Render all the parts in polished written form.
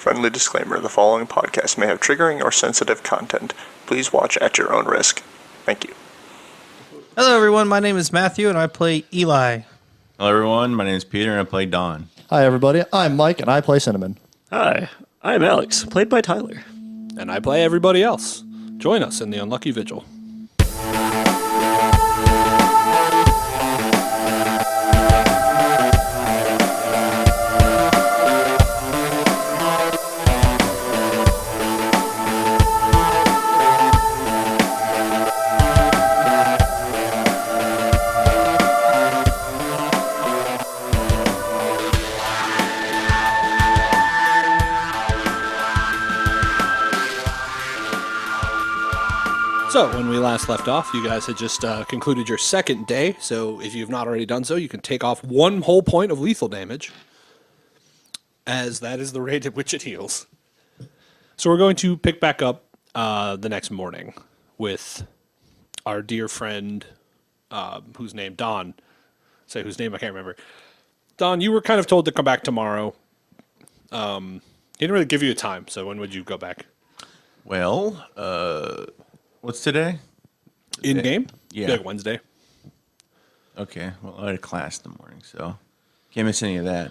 Friendly disclaimer, the following podcast may have triggering or sensitive content. Please watch at your own risk. Thank you. Hello, everyone. My name is Matthew, and I play Eli. Hello, everyone. My name is Peter, and I play Don. Hi, everybody. I'm Mike, and I play Cinnamon. Hi, I'm Alex, played by Tyler. And I play everybody else. Join us in the Unlucky Vigil. So, when we last left off, you guys had just concluded your second day. So, if you've not already done so, you can take off 1 whole point of lethal damage, as that is the rate at which it heals. So, we're going to pick back up the next morning with our dear friend, whose name, Don. Say whose name I can't remember. Don, you were kind of told to come back tomorrow. He didn't really give you a time, so when would you go back? Well, what's today? In game? Yeah. Like Wednesday. Okay. Well, I had a class in the morning, so can't miss any of that.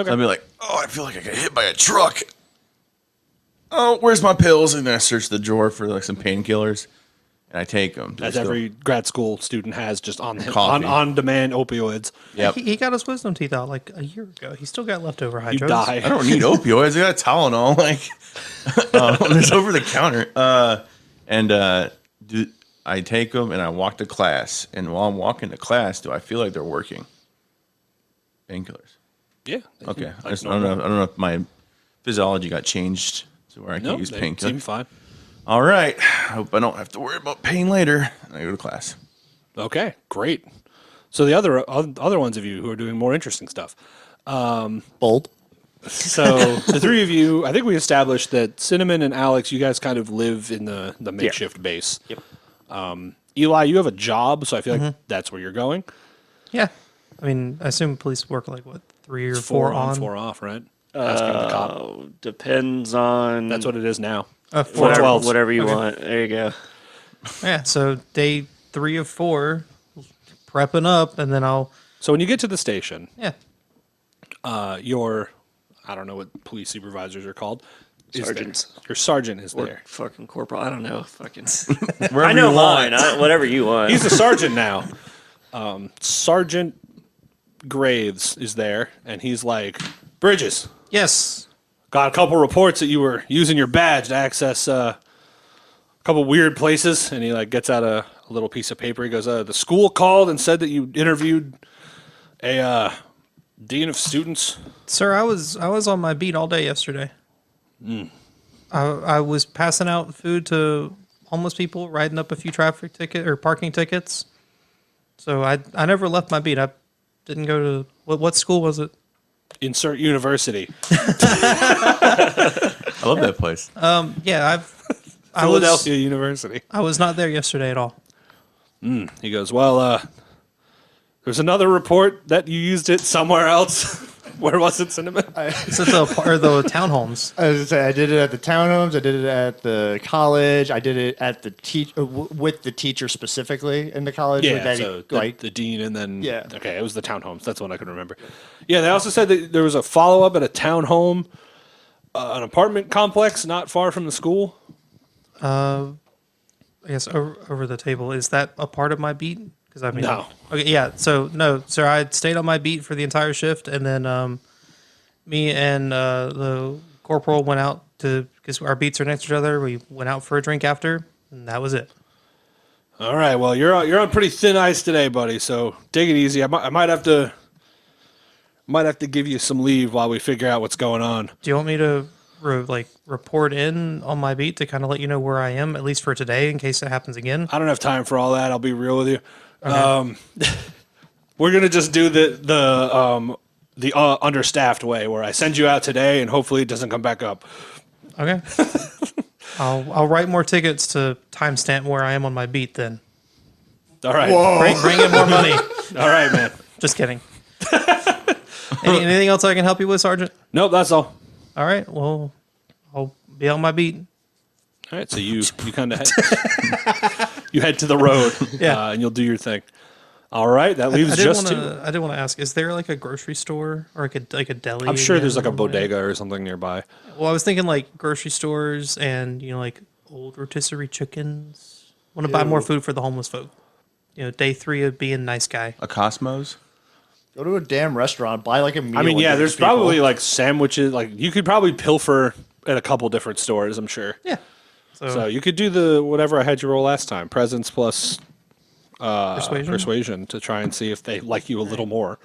Okay. So I'll be like, oh, I feel like I got hit by a truck. Oh, where's my pills? And then I search the drawer for like some painkillers, and I take them. As every grad school student has, just on Coffee. on demand opioids. Yep. He got his wisdom teeth out like a year ago. He still got leftover hydros. You die. I don't need opioids. I got Tylenol. Like, there's over the counter. I take them and I walk to class. And while I'm walking to class, do I feel like they're working? Painkillers. Yeah. Okay. I don't know if my physiology got changed to where I can use They painkillers. seem fine. All right. I hope I don't have to worry about pain later. And I go to class. Okay, great. So the other ones of you who are doing more interesting stuff. Bold. So the three of you, I think we established that Cinnamon and Alex, you guys kind of live in the makeshift base. Yep. Eli, you have a job, so I feel like that's where you're going. Yeah. I mean, I assume police work like, what, 3 or 4 on? 4 off, right? That's kind of the cop. Depends on That's what it is now. 412. whatever you want. There you go. Yeah, so day 3 of 4, prepping up, and then I'll... So when you get to the station, Yeah. your, I don't know what police supervisors are called. is there. Sergeants. Your sergeant is Or there. fucking corporal. I don't know. Fucking. Wherever I know you want. mine. Whatever you want. He's a sergeant now. Sergeant Graves is there, and he's like, Bridges, Yes. got a couple reports that you were using your badge to access a couple weird places. And he like gets out a little piece of paper. He goes, the school called and said that you interviewed a dean of students. Sir, I was on my beat all day yesterday. I was passing out food to homeless people, writing up a few traffic ticket or parking tickets. So I never left my beat. I didn't go to what school was it? Insert university. I love that place. Yeah, Philadelphia University. I was not there yesterday at all. He goes, well, there's another report that you used it somewhere else. Where was it, Cinnamon? It's at the townhomes. I was gonna say, I did it at the townhomes. I did it at the college. I did it at the with the teacher specifically in the college. Yeah, with that, so the dean and then... Yeah. Okay, it was the townhomes. That's one I could remember. Yeah, they also said that there was a follow-up at a townhome, an apartment complex not far from the school. I guess over the table. Is that a part of my beat? Because I mean, No. Okay, yeah. So no, sir. I stayed on my beat for the entire shift, and then me and the corporal went out because our beats are next to each other. We went out for a drink after, and that was it. All right, well, you're on pretty thin ice today, buddy, so take it easy. I might have to give you some leave while we figure out what's going on. Do you want me to report in on my beat to kind of let you know where I am, at least for today, in case it happens again? I don't have time for all that. I'll be real with you. Okay. We're gonna just do the understaffed way, where I send you out today, and hopefully it doesn't come back up. Okay. I'll write more tickets to timestamp where I am on my beat then. All right. Bring in more money. All right, man. Just kidding. Anything else I can help you with, Sergeant? Nope, that's all. All right. Well, I'll be on my beat. All right, so you kind of you head to the road, Yeah. and you'll do your thing. All right, that leaves just two. I did want to ask: is there like a grocery store or like a deli? I'm sure there's like a again, somewhere? bodega or something nearby. Well, I was thinking like grocery stores and like old rotisserie chickens. Want to buy more food for the homeless folk. Day 3 of being nice guy. A Cosmos. Go to a damn restaurant, buy like a meal. I mean, and yeah, give it there's to people. probably like sandwiches. Like you could probably pilfer at a couple different stores. I'm sure. Yeah. So you could do the whatever I had you roll last time, presence plus persuasion to try and see if they like you a little more.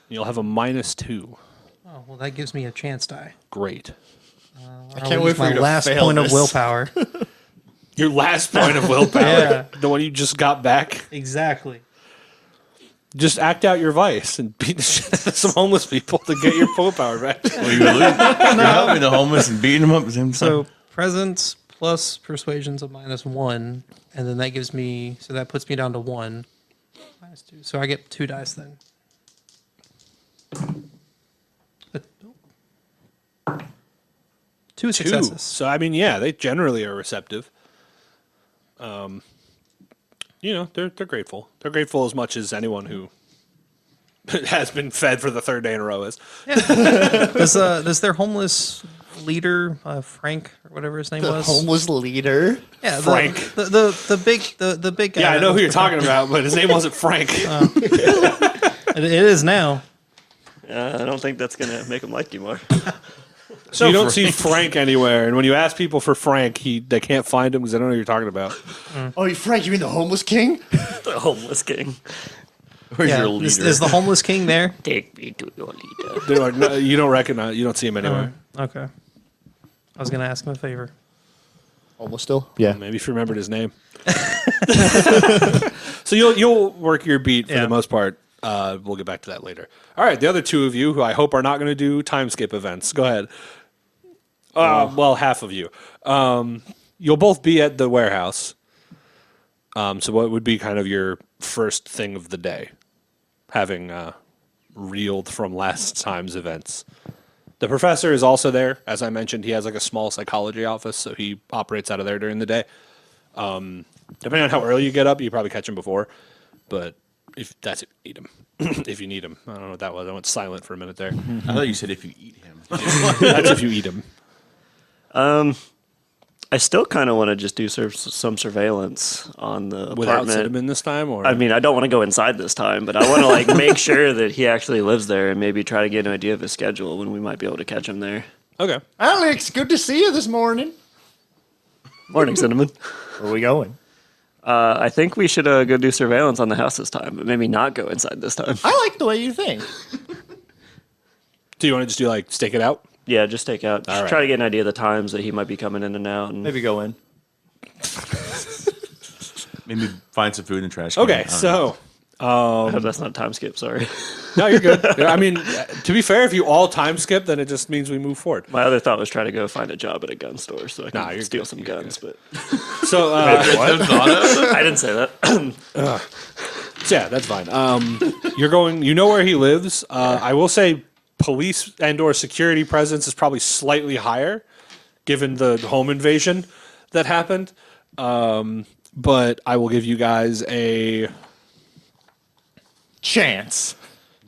You'll have a -2. Oh well, that gives me a chance die. Great. I can't wait for my you to last fail point this. of willpower. Your last point of willpower, Yeah. the one you just got back. Exactly. Just act out your vice and beat the shit out of some homeless people to get your willpower back. Well, you're helping the homeless and beating them up at the same time. So presence plus persuasion's a -1, and then that gives me that puts me down to 1. -2. So I get 2 dice then. But, 2 successes. So I mean, yeah, they generally are receptive. They're grateful. They're grateful as much as anyone who has been fed for the 3rd day in a row is. Does their homeless leader Frank or whatever his name The was? homeless leader. Yeah, Frank. The big guy. Yeah, I know who you're talking about, but his name wasn't Frank. It is now. I don't think that's gonna make him like you more. So you don't see Frank anywhere, and when you ask people for Frank, they can't find him because they don't know who you're talking about. Oh, Frank, you mean the homeless king? The homeless king. Where's Yeah. your leader? Is the homeless king there? Take me to your leader. They're like, no, you don't see him anywhere. Okay. I was gonna ask him a favor. Homeless still? Yeah. Maybe if you remembered his name. So you'll work your beat for Yeah. the most part. We'll get back to that later. All right, the other two of you, who I hope are not going to do time skip events, go ahead. Well, half of you. You'll both be at the warehouse. So what would be kind of your first thing of the day, having reeled from last time's events? The professor is also there. As I mentioned, he has like a small psychology office, so he operates out of there during the day. Depending on how early you get up, you probably catch him before. But if you need him. If you need him. I don't know what that was. I went silent for a minute there. I thought you said if you eat him. That's if you eat him. I still kind of want to just do some surveillance on the Without apartment. cinnamon this time? Or I mean, I don't want to go inside this time, but I want to like make sure that he actually lives there and maybe try to get an idea of his schedule when we might be able to catch him there. Okay. Alex, good to see you this morning. Morning, Cinnamon. Where are we going? I think we should go do surveillance on the house this time, but maybe not go inside this time. I like the way you think. Do you want to just do like stake it out? Yeah, just take out. All right. Try to get an idea of the times that he might be coming in and out. And Maybe go in. Maybe find some food in the trash can. I Okay, don't know. so I hope that's not a time skip. Sorry. no, you're good. I mean, to be fair, if you all time skip, then it just means we move forward. My other thought was try to go find a job at a gun store so I Nah, can you're steal good, some you're guns. But So I didn't say that. So yeah, that's fine. You're going. You know where he lives. I will say, police and/or security presence is probably slightly higher, given the home invasion that happened. But I will give you guys a. Chance.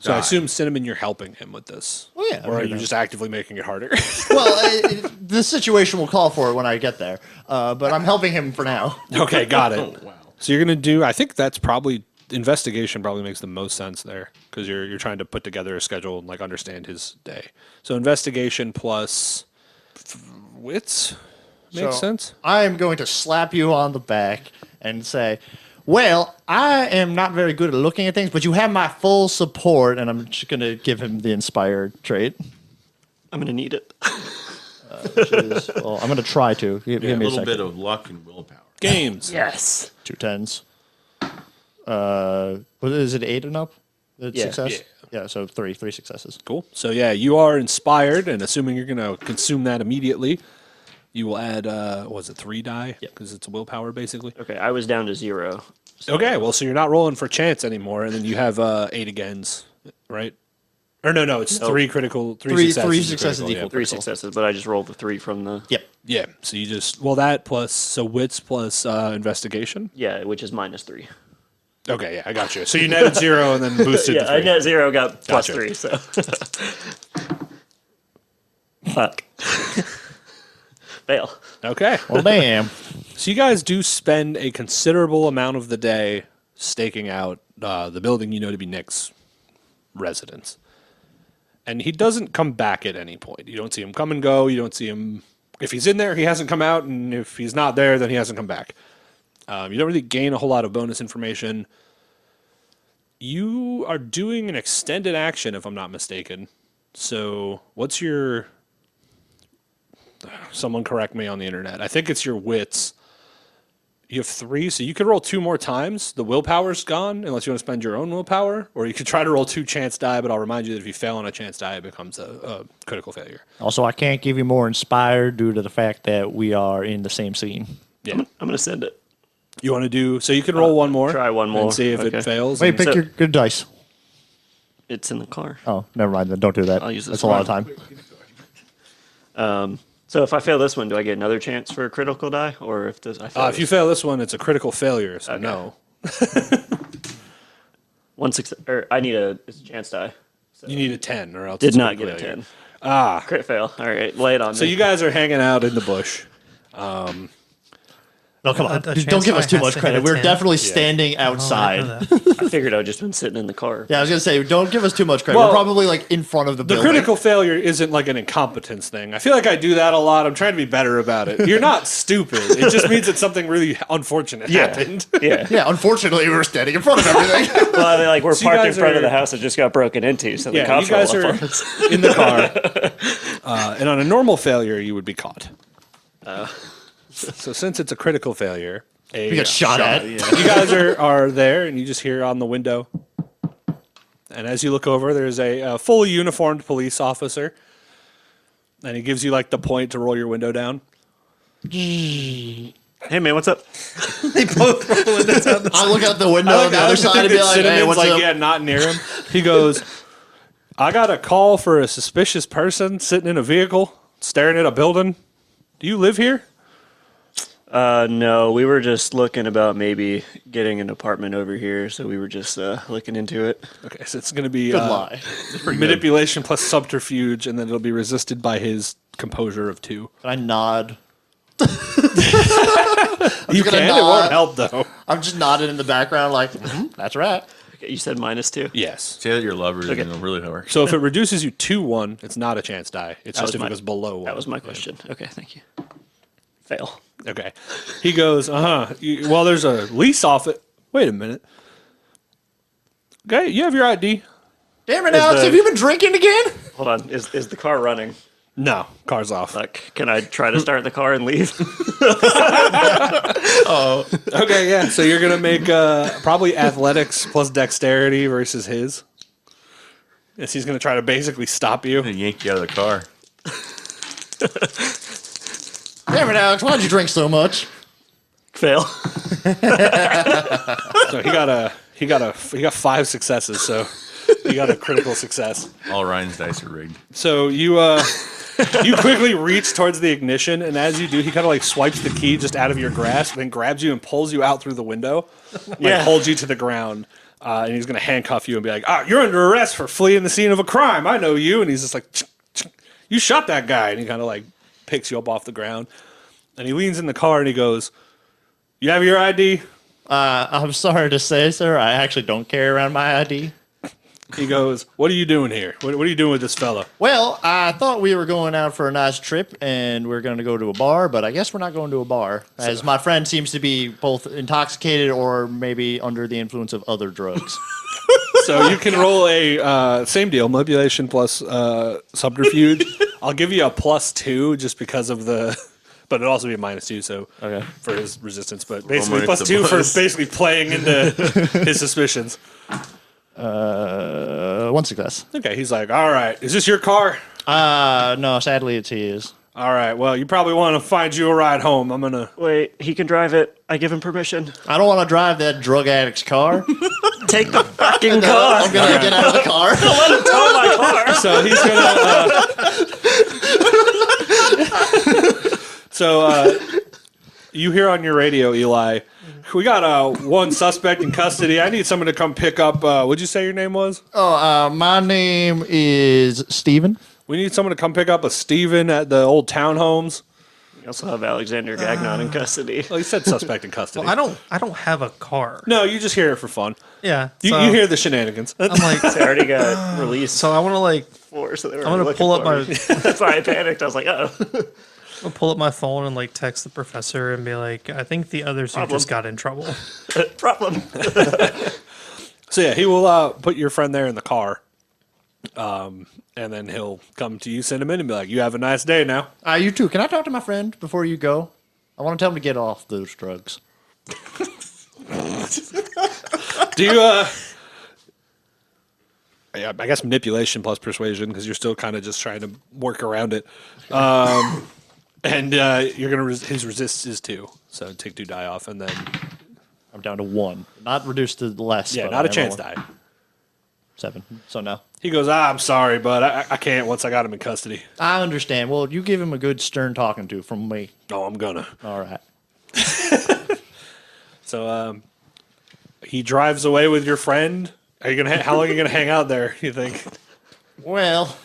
So I assume Cinnamon, you're helping him with this. Well, yeah, Or are I'm you gonna- just actively making it harder? Well, the situation will call for it when I get there. But I'm helping him for now. Okay, got it. Wow. So you're gonna do. I think that's probably investigation. Probably makes the most sense there because you're trying to put together a schedule and like understand his day. So investigation plus wits makes So, sense. I am going to slap you on the back and say, well, I am not very good at looking at things, but you have my full support, and I'm just going to give him the inspired trait. I'm gonna need it. Which is, well, I'm going to try to. Give Yeah, a me a little second. bit of luck and willpower. Games. Yes. 2 10s. What is it, 8 and up? The Yeah. success? Yeah, so three successes. Cool. So yeah, you are inspired, and assuming you're gonna consume that immediately, you will add was it 3 die? Because it's willpower basically. Okay, I was down to 0. Okay, well, so you're not rolling for chance anymore, and then you have 8 agains, right? Or no, it's three critical, Three successes. successes critical, equal. Three Critical. successes, but I just rolled the 3 from the. Yep. Yeah. So you just that plus wits plus investigation. Yeah, which is -3. Okay, yeah, I got you. So you netted 0 and then boosted. Yeah, the I 3. net 0, got Gotcha. +3, so. Fuck. Fail. Okay. Well, damn. So you guys do spend a considerable amount of the day staking out the building you know to be Nick's residence. And he doesn't come back at any point. You don't see him come and go. You don't see him. If he's in there, he hasn't come out. And if he's not there, then he hasn't come back. You don't really gain a whole lot of bonus information. You are doing an extended action, if I'm not mistaken. So what's your... Someone correct me on the internet. I think it's your wits. You have 3, so you could roll 2 more times. The willpower's gone, unless you want to spend your own willpower. Or you could try to roll 2 chance die, but I'll remind you that if you fail on a chance die, it becomes a critical failure. Also, I can't give you more inspired due to the fact that we are in the same scene. Yeah. I'm going to send it. You want to do... So you can roll one more. try one more. And see if Okay. it fails. Wait, and- pick So- your good dice. It's in the car. Oh, never mind then. Don't do that. I'll use this That's a lot of one. time. So if I fail this one, do I get another chance for a critical die? Or if I fail if you fail this one, it's a critical failure, so Okay. no. one success, or I need it's a chance die. So You need a 10 or else did it's a not critical get a failure. 10. Crit fail. All right, lay it on So me. you guys are hanging out in the bush. No, come on. A Dude, don't chance give us die too has much to hit credit. a We're 10. definitely standing outside. I figured I would just been sitting in the car. Yeah, I was going to say, don't give us too much credit. Well, We're probably like in front of the The building. critical failure isn't like an incompetence thing. I feel like I do that a lot. I'm trying to be better about it. You're not stupid. It just means that something really unfortunate happened. Yeah. Yeah, unfortunately, we were standing in front of everything. Well, I mean, like we're So you parked in guys front of are- the house that just got broken into, so the Yeah, cops you guys roll are up on us. in the car. And on a normal failure, you would be caught. So since it's a critical failure, we got shot at. you guys are there, and you just hear on the window. And as you look over, there's a fully uniformed police officer. And he gives you like the point to roll your window down. Hey man, what's up? They both roll windows out. I look out the window on the other side and be like, hey, Cinnamon's what's like, up? yeah, not near him. He goes, I got a call for a suspicious person sitting in a vehicle, staring at a building. Do you live here? No, we were just looking about maybe getting an apartment over here, so we were just looking into it. Okay, so it's going to be Good lie. manipulation plus subterfuge, and then it'll be resisted by his composure of 2. Can I nod? You gonna can. It nod. won't help, though. I'm just nodding in the background like, that's right. Okay, you said -2. Yes. Say that you're lovers Okay. and it'll really work. So if it reduces you to 1, it's not a chance die. It's just was if my- it goes below 1. That was my question. Okay, thank you. Fail. Okay. He goes, well, there's a lease office. Wait a minute. Okay, you have your ID. Damn it, Alex, the- have you been drinking again? Hold on. Is the car running? No, car's off. Like, can I try to start the car and leave? Okay, yeah. So you're gonna make probably athletics plus dexterity versus his. Yes, he's gonna try to basically stop you. I'm gonna yank you out of the car. Damn it, Alex, why'd you drink so much? Fail. So he got 5 successes. So he got a critical success. All Ryan's dice are rigged. So you you quickly reach towards the ignition, and as you do, he kind of like swipes the key just out of your grasp, then grabs you and pulls you out through the window, like holds you to the ground. And he's going to handcuff you and be like, you're under arrest for fleeing the scene of a crime. I know you. And he's just like, you shot that guy. And he kind of like picks you up off the ground. And he leans in the car and he goes, you have your ID? I'm sorry to say, sir, I actually don't carry around my ID. He goes, what are you doing here? What are you doing with this fella? Well, I thought we were going out for a nice trip and we're going to go to a bar, but I guess we're not going to a bar, as my friend seems to be both intoxicated or maybe under the influence of other drugs. So you can roll a same deal, manipulation plus subterfuge. I'll give you a +2 just because of the... But it'll also be a -2, so Okay. for his resistance. But basically minus the +2 for buzz. basically playing into his suspicions. 1 success. Okay, he's like, all right, is this your car? No, sadly it's his. All right, well, you probably want to find you a ride home. I'm going to... Wait, he can drive it. I give him permission. I don't want to drive that drug addict's car. take the fucking car. I'm gonna get out of the car. Tow my car. So he's gonna. You hear on your radio, Eli. We got one suspect in custody. I need someone to come pick up. What'd you say your name was? My name is Steven. We need someone to come pick up a Steven at the old townhomes. We also have Alexander Gagnon in custody. Well, he said suspect in custody. Well, I don't have a car. No, you just hear it for fun. Yeah. You so hear the shenanigans. I'm like, They already got released so I want to like, for, so they were I'm gonna looking pull up for my, me. That's why I panicked. I was like, oh. I'll pull up my phone and like text the professor and be like, I think the other suit Problem. just got in trouble. Problem. So yeah, he will put your friend there in the car. And then he'll come to you, send him in, and be like, you have a nice day now. You too. Can I talk to my friend before you go? I want to tell him to get off those drugs. Do you, I guess manipulation plus persuasion, because you're still kind of just trying to work around it. And you're going to, his resist is 2. So take 2 die off, and then, I'm down to 1. Not reduced to less. yeah, but not a I am chance one. die. 7. So no. He goes, I'm sorry, but I can't once I got him in custody. I understand. Well, you give him a good stern talking to from me. No, I'm gonna. All right. So he drives away with your friend. Are you gonna? How long are you gonna hang out there? You think? Well,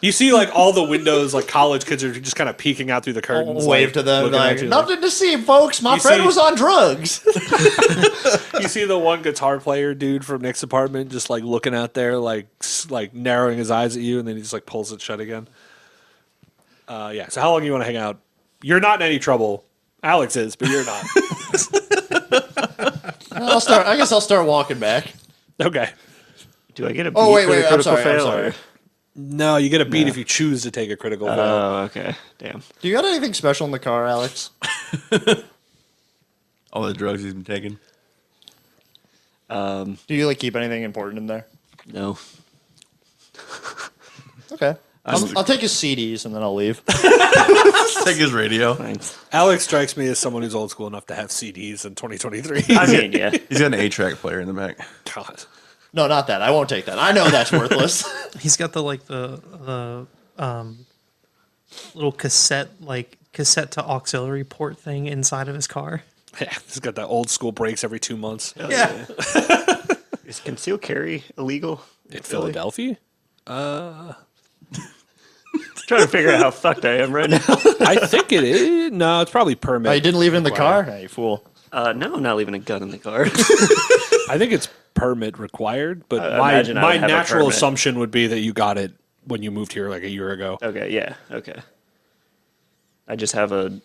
You see, like all the windows, like college kids are just kind of peeking out through the curtains. I'll wave like, to them looking at like, you, nothing to see, folks. My You friend see- was on drugs. You see the one guitar player dude from Nick's apartment just like looking out there, like narrowing his eyes at you, and then he just like pulls it shut again. Yeah. So how long you want to hang out? You're not in any trouble. Alex is, but you're not. I guess I'll start walking back. Okay. Do I get a beat Oh, wait, for the wait, I'm critical sorry, I'm fail? sorry. Or? No, you get a beat if you choose to take a critical fail. Oh, okay. Damn. Do you got anything special in the car, Alex? All the drugs he's been taking. Do you like keep anything important in there? No. Okay. I'll take his CDs and then I'll leave. Take his radio. Thanks. Alex strikes me as someone who's old school enough to have CDs in 2023. I mean, yeah. He's got an 8-track player in the back. God. No, not that. I won't take that. I know that's worthless. He's got the little cassette to auxiliary port thing inside of his car. Yeah, he's got that old school breaks every 2 months. Yeah. Is concealed carry illegal? In Philadelphia? Trying to figure out how fucked I am right now. I think it is. No, it's probably permit. Oh, you didn't leave it in the car? Hey, you fool. No, I'm not leaving a gun in the car. I think it's permit required, but I my imagine I would have a natural permit. assumption would be that you got it when you moved here like a year ago. Okay, yeah, okay. I just have a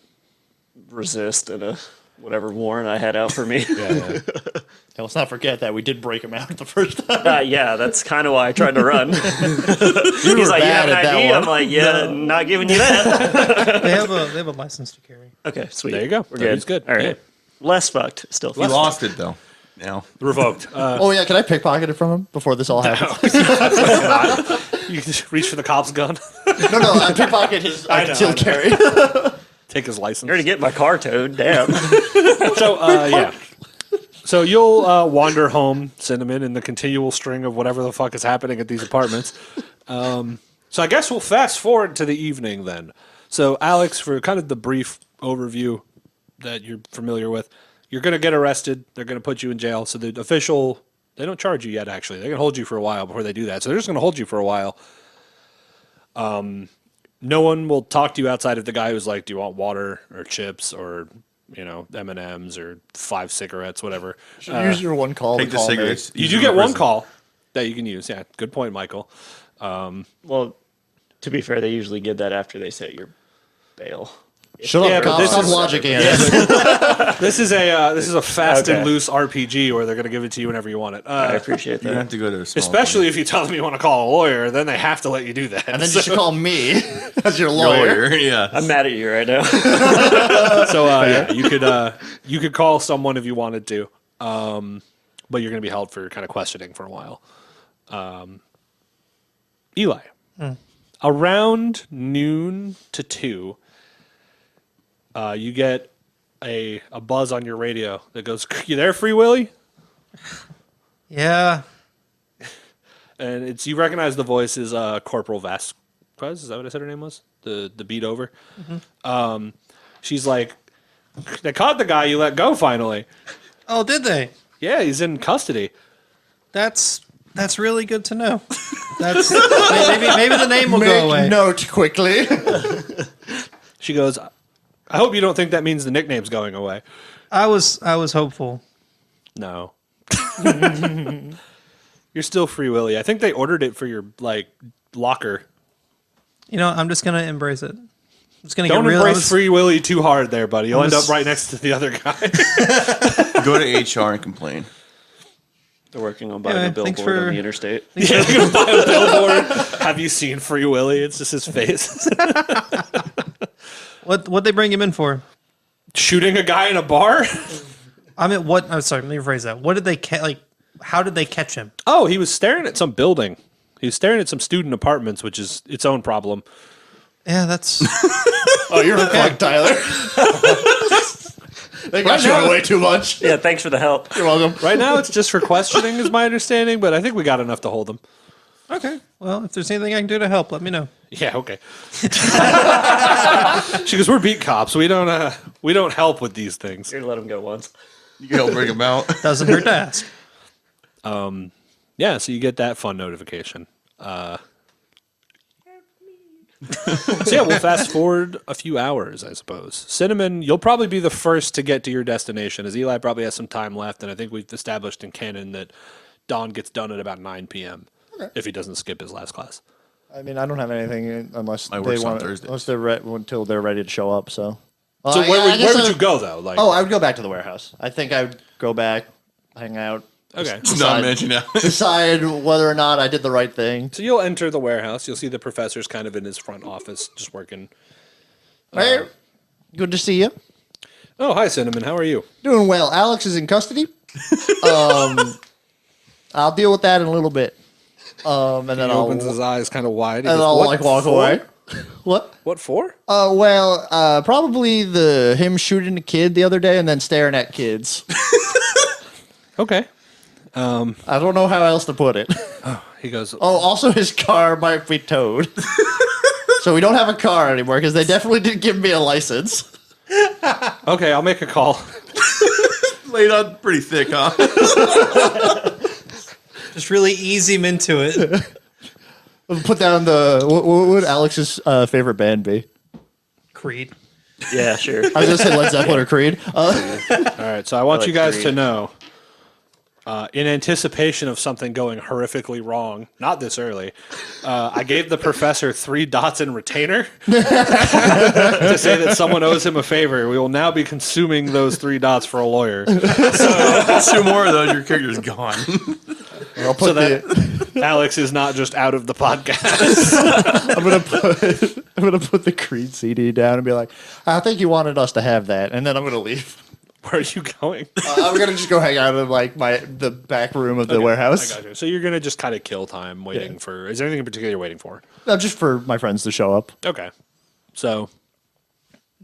resist and a whatever warrant I had out for me. Yeah. Hey, let's not forget that we did break him out the first time. Yeah, that's kind of why I tried to run. You He's were like, you bad have an at that ID? one. I'm like, yeah, not giving you that. They have a license to carry. Okay, sweet. There you go. We're That good. is good. All right. Yeah. Less fucked, still. He lost it though. Now Revoked. Oh, yeah. Can I pickpocket it from him before this all happens? You can just reach for the cop's gun, No, I pickpocket his I know, concealed I carry. take his license. I already get my car towed. Damn. So, yeah. So you'll wander home, Cinnamon, in the continual string of whatever the fuck is happening at these apartments. So I guess we'll fast forward to the evening then. So Alex, for kind of the brief overview that you're familiar with, you're going to get arrested. They're going to put you in jail. So the official, they don't charge you yet, actually. They're going to hold you for a while before they do that. So they're just going to hold you for a while. No one will talk to you outside of the guy who's like, do you want water or chips or, M&Ms or 5 cigarettes, whatever. Use your one call take to the call me. cigarettes. You Use do them get in one prison. call that you can use. Yeah, good point, Michael. Well, to be fair, they usually give that after they set your bail. Shut Yeah, up, but cop. this Stop is- logicking it. This is a fast and Okay. loose RPG where they're going to give it to you whenever you want it. I appreciate You don't that. have to go to a small Especially if you tell them you want to call a lawyer, then they have to let you do that. And then you should call me as your lawyer. lawyer. Yeah. I'm mad at you right now. So yeah, you could call someone if you wanted to, but you're going to be held for kind of questioning for a while. Eli, around noon to 2, you get a buzz on your radio that goes, "You there, Free Willy?" Yeah. And it's you recognize the voice is Corporal Vasquez. Is that what I said her name was? The beat over. She's like, they caught the guy you let go finally. Oh, did they? Yeah, he's in custody. That's really good to know. That's maybe the name will go away. Make note quickly. She goes, I hope you don't think that means the nickname's going away. I was hopeful. No. You're still Free Willy. I think they ordered it for your locker. You know, I'm just gonna embrace it. I'm just gonna Don't get real. embrace Free Willy too hard there, buddy. You'll end just- up right next to the other guy. Go to HR and complain. They're working on buying Yeah, a thanks billboard on for- the interstate. Yeah, you're gonna buy a billboard. Have you seen Free Willy? It's just his face. What they bring him in for? Shooting a guy in a bar? I mean, what? I'm sorry. Let me rephrase that. What did they How did they catch him? Oh, he was staring at some building. He was staring at some student apartments, which is its own problem. Yeah, that's. Oh, you're fucked, Tyler. They got you away too much. Yeah, thanks for the help. You're welcome. Right now, it's just for questioning, is my understanding, but I think we got enough to hold him. Okay. Well, if there's anything I can do to help, let me know. Yeah, okay. She goes, "We're beat cops. We don't help with these things." Here, let him go once. You can help bring them out. Doesn't hurt to ask. Yeah, so you get that fun notification. So yeah, we'll fast forward a few hours, I suppose. Cinnamon, you'll probably be the first to get to your destination, as Eli probably has some time left, and I think we've established in canon that Dawn gets done at about 9 p.m. if he doesn't skip his last class. I mean, I don't have anything unless My they work's on want Thursdays. unless they're until they're ready to show up. So, So where would you go though? Like, Oh, I would go back to the warehouse. I think I would go back, hang out, okay. Not mention that. decide whether or not I did the right thing. So you'll enter the warehouse. You'll see the professor's kind of in his front office, just working. Hey, good to see you. Oh, hi, Cinnamon. How are you? Doing well. Alex is in custody. I'll deal with that in a little bit. And then He I'll opens his eyes kind of wide. He and goes, I'll "What like walk for? away. What? What for? Probably him shooting a kid the other day and then staring at kids. Okay. I don't know how else to put it. He goes, Oh, also his car might be towed. So we don't have a car anymore because they definitely didn't give me a license. okay, I'll make a call. Laid on pretty thick, huh? Just really ease him into it. Put down what would Alex's favorite band be? Creed. Yeah, sure. I was gonna say Led Zeppelin or Creed. All right, so I want like you guys Creed. to know, in anticipation of something going horrifically wrong, not this early, I gave the professor 3 dots in retainer to say that someone owes him a favor. We will now be consuming those 3 dots for a lawyer. 2 more of those, your character's gone. I'll put So that Alex is not just out of the podcast. I'm gonna put the Creed CD down and be like, I think you wanted us to have that, and then I'm gonna leave. Where are you going? I'm gonna just go hang out in like the back room of the warehouse. I got you. So you're going to just kind of kill time waiting for... Is there anything in particular you're waiting for? No, just for my friends to show up. Okay. So...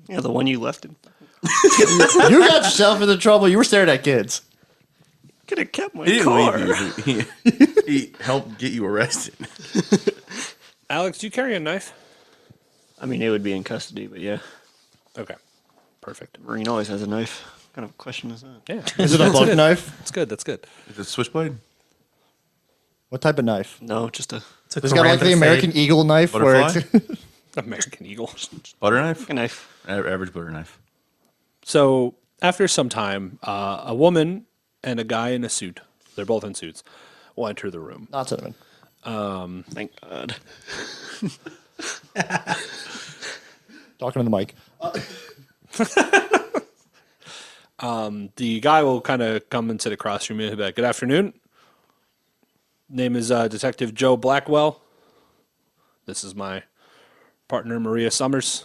Yeah, the one you left him. You got yourself into trouble. You were staring at kids. Could have kept my He didn't car. leave you. He helped get you arrested. Alex, do you carry a knife? I mean, it would be in custody, but yeah. Okay. Perfect. Marine always has a knife. What kind of question is that? Yeah. Is it a buck knife? That's good. That's good. Is it switchblade? What type of knife? No, just a It's got like the American Eagle knife where Butterfly? it's American Eagle. Butter knife? knife. Average butter knife. So after some time, a woman and a guy in a suit, they're both in suits, will enter the room. not cinnamon. Thank God. Talking to the mic. The guy will kind of come and sit across from you and be like, "Good afternoon. Name is Detective Joe Blackwell. This is my partner, Maria Summers.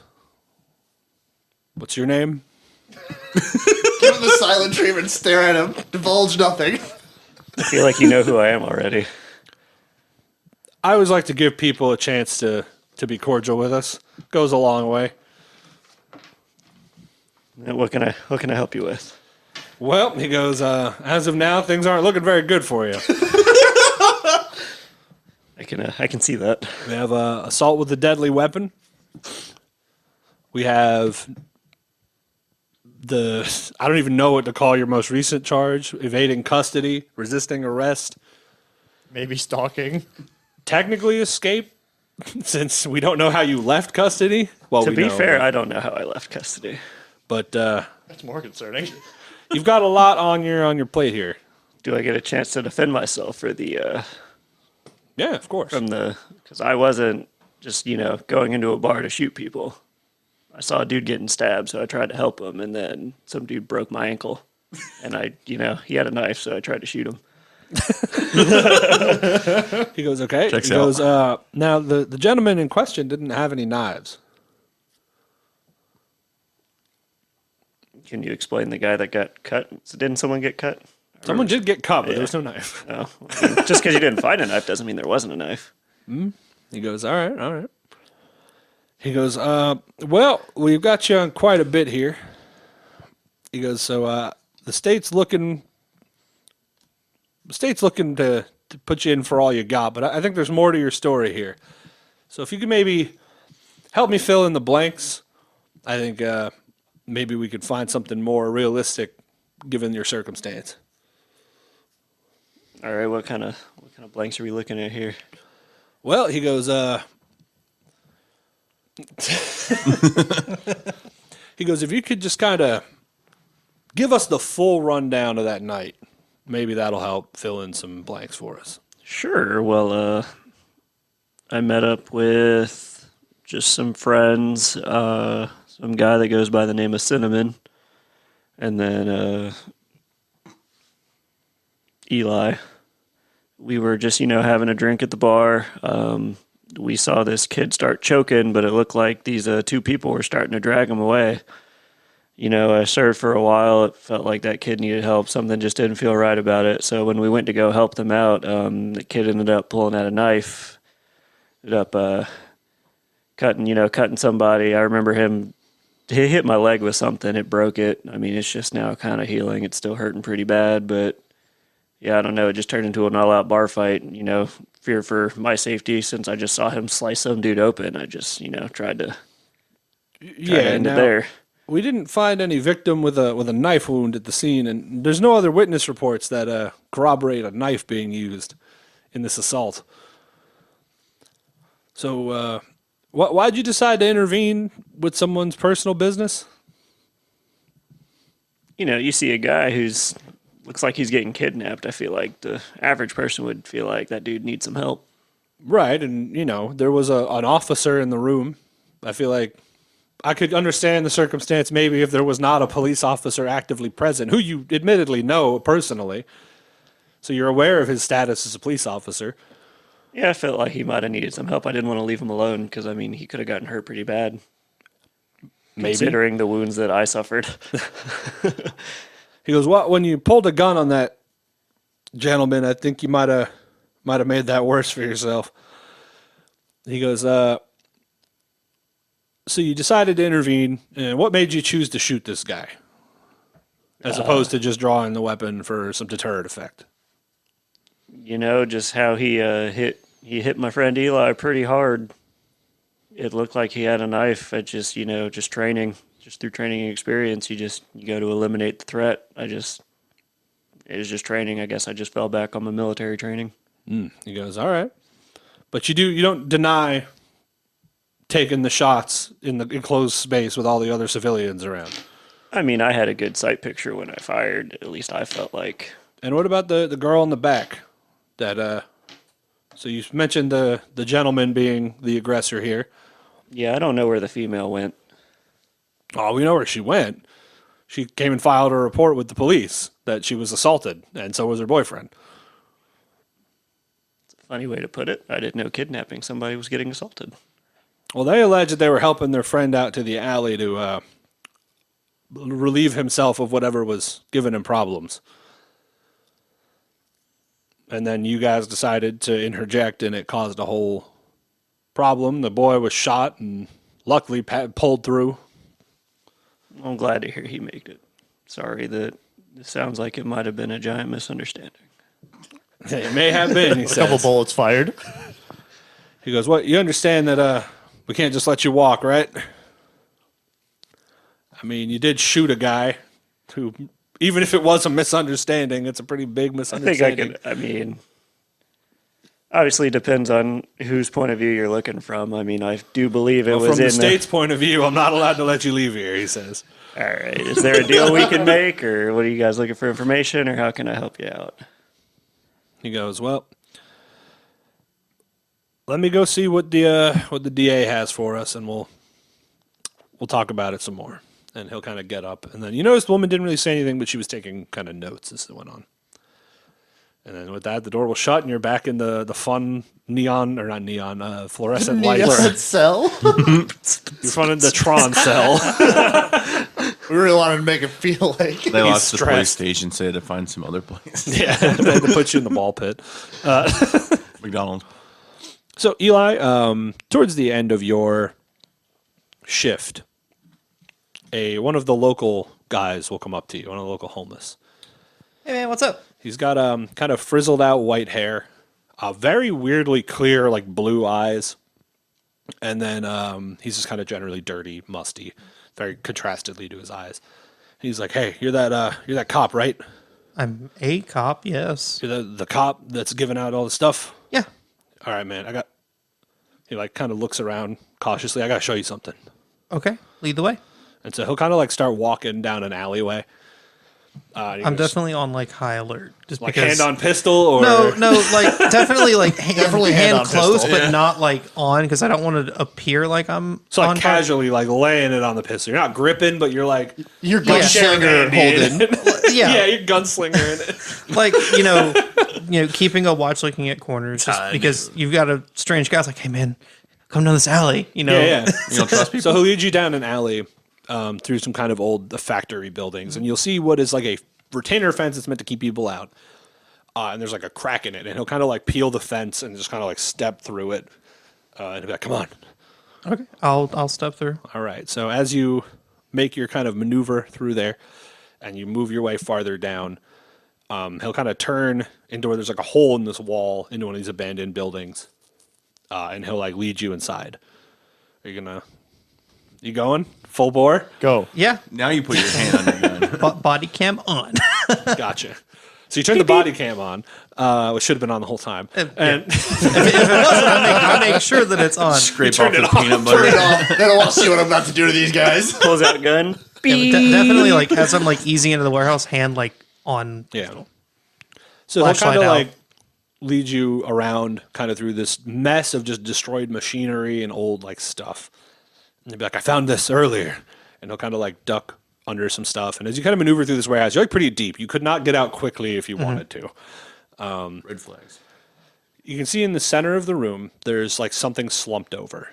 What's your name?" Give him the silent treatment. Stare at him. Divulge nothing. I feel like you know who I am already. I always like to give people a chance to be cordial with us. Goes a long way. What can I help you with? Well, he goes, as of now, things aren't looking very good for you. I can see that. We have assault with a deadly weapon. We have I don't even know what to call your most recent charge: evading custody, resisting arrest, Maybe stalking. technically escape, since we don't know how you left custody. Well, To we be know, fair, I don't know how I left custody. but That's more concerning. you've got a lot on your plate here. Do I get a chance to defend myself for the Yeah, of course. because I wasn't just going into a bar to shoot people. I saw a dude getting stabbed, so I tried to help him, and then some dude broke my ankle, and he had a knife, so I tried to shoot him. He goes, okay. Checks He out. goes, now the gentleman in question didn't have any knives. Can you explain the guy that got cut? So didn't someone get cut? Someone did get cut, but Yeah. there was no knife. Oh, just because you didn't find a knife doesn't mean there wasn't a knife. He goes, all right. He goes, well, we've got you on quite a bit here. He goes, so the state's looking to put you in for all you got, but I think there's more to your story here. So if you could maybe help me fill in the blanks, I think maybe we could find something more realistic given your circumstance. All right, what kind of blanks are we looking at here? Well, he goes, he goes, if you could just kind of give us the full rundown of that night, maybe that'll help fill in some blanks for us. Sure. Well, I met up with just some friends, some guy that goes by the name of Cinnamon, and then Eli. We were just, having a drink at the bar. We saw this kid start choking, but it looked like these two people were starting to drag him away. I served for a while. It felt like that kid needed help. Something just didn't feel right about it. So when we went to go help them out, the kid ended up pulling out a knife, ended up cutting somebody. I remember he hit my leg with something. It broke it. I mean, it's just now kind of healing. It's still hurting pretty bad, but yeah, I don't know. It just turned into an all-out bar fight. Fear for my safety since I just saw him slice some dude open. I just, tried to end it there. We didn't find any victim with a knife wound at the scene, and there's no other witness reports that corroborate a knife being used in this assault. So, why'd you decide to intervene with someone's personal business? You see a guy who's looks like he's getting kidnapped. I feel like the average person would feel like that dude needs some help. Right, and there was an officer in the room. I feel like I could understand the circumstance maybe if there was not a police officer actively present, who you admittedly know personally. So you're aware of his status as a police officer. Yeah, I felt like he might have needed some help. I didn't want to leave him alone because, he could have gotten hurt pretty bad. Maybe. Considering the wounds that I suffered. He goes, well, when you pulled a gun on that gentleman, I think you might have made that worse for yourself. He goes, so you decided to intervene, and what made you choose to shoot this guy? As opposed to just drawing the weapon for some deterrent effect. Just how he hit my friend Eli pretty hard. It looked like he had a knife. It just, just training. Just through training and experience, you go to eliminate the threat. It was just training. I guess I just fell back on my military training. He goes, all right. But you don't deny taking the shots in the enclosed space with all the other civilians around. I had a good sight picture when I fired. At least I felt like. And what about the girl in the back? That so you mentioned the gentleman being the aggressor here. Yeah, I don't know where the female went. Oh, we know where she went. She came and filed a report with the police that she was assaulted, and so was her boyfriend. Funny way to put it. I didn't know kidnapping somebody was getting assaulted. Well, they allege that they were helping their friend out to the alley to relieve himself of whatever was giving him problems. And then you guys decided to interject, and it caused a whole problem. The boy was shot and luckily pulled through. I'm glad to hear he made it. sorry that it sounds like it might have been a giant misunderstanding. It may have been, he A couple says. bullets fired. He goes, "What? You understand that we can't just let you walk, right? I mean, you did shoot a guy who, even if it was a misunderstanding, it's a pretty big I think misunderstanding." I mean, obviously it depends on whose point of view you're looking from. I mean, I do believe it Well, was from the in state's point of view, I'm not allowed to let you leave here, he says. All right. Is there a deal we can make, or what are you guys looking for information, or how can I help you out? He goes, "Well, let me go see what the DA has for us, and we'll talk about it some more." And he'll kind of get up, and then you notice the woman didn't really say anything, but she was taking kind of notes as it went on. And then with that, the door will shut, and you're back in the fun fluorescent lights. Neon cell. You're fun in the Tron cell. We really wanted to make it feel like. They lost the police stressed. station, so they had to find some other place. Yeah, they had to put you in the ball pit. McDonald's. So Eli, towards the end of your shift, one of the local guys will come up to you, one of the local homeless. Hey man, what's up? He's got kind of frizzled out white hair, very weirdly clear, like blue eyes, and then he's just kind of generally dirty, musty, very contrastedly to his eyes. He's like, "Hey, you're that cop, right? I'm a cop, yes. You're the cop that's giving out all the stuff." Yeah. "All right, man. He like kind of looks around cautiously. I gotta show you something." Okay. Lead the way. And so he'll kind of like start walking down an alleyway. And he I'm goes, definitely on like high alert, just like because. hand on pistol, or No, like definitely like Definitely hand hand on close, pistol. but not like on, because I don't want to appear like I'm. so like on casually like laying it on the pistol. You're not gripping, but you're like Your Yeah. gunslinger holding. Yeah, you're gunslinger in it. like keeping a watch, looking at corners, just because you've got a strange guy. It's like, hey man, come down this alley. Yeah. You don't trust people? So he'll lead you down an alley through some kind of old factory buildings, and you'll see what is like a retainer fence that's meant to keep people out. And there's like a crack in it, and he'll kind of like peel the fence and just kind of like step through it. And he'll be like, "Come on." Okay, I'll step through. All right. So as you make your kind of maneuver through there, and you move your way farther down, he'll kind of turn into where there's like a hole in this wall into one of these abandoned buildings, and he'll like lead you inside. Are you going full bore? Go. Yeah, Now you put your hand on your gun. body cam on. Gotcha. So you turn the body cam on, which should have been on the whole time. Yeah. And If it wasn't, I make sure that it's on. Scrape turned off the it off. peanut butter. They don't want to see what I'm about to do to these guys. Pulls out gun. Yeah, but definitely like as I'm like easing into the warehouse, hand like on. yeah. So he'll Flashlight kind of out. like lead you around kind of through this mess of just destroyed machinery and old like stuff. And he'll be like, "I found this earlier." And he'll kind of like duck under some stuff. And as you kind of maneuver through this warehouse, you're like pretty deep. You could not get out quickly if you wanted to. Red flags. You can see in the center of the room, there's like something slumped over.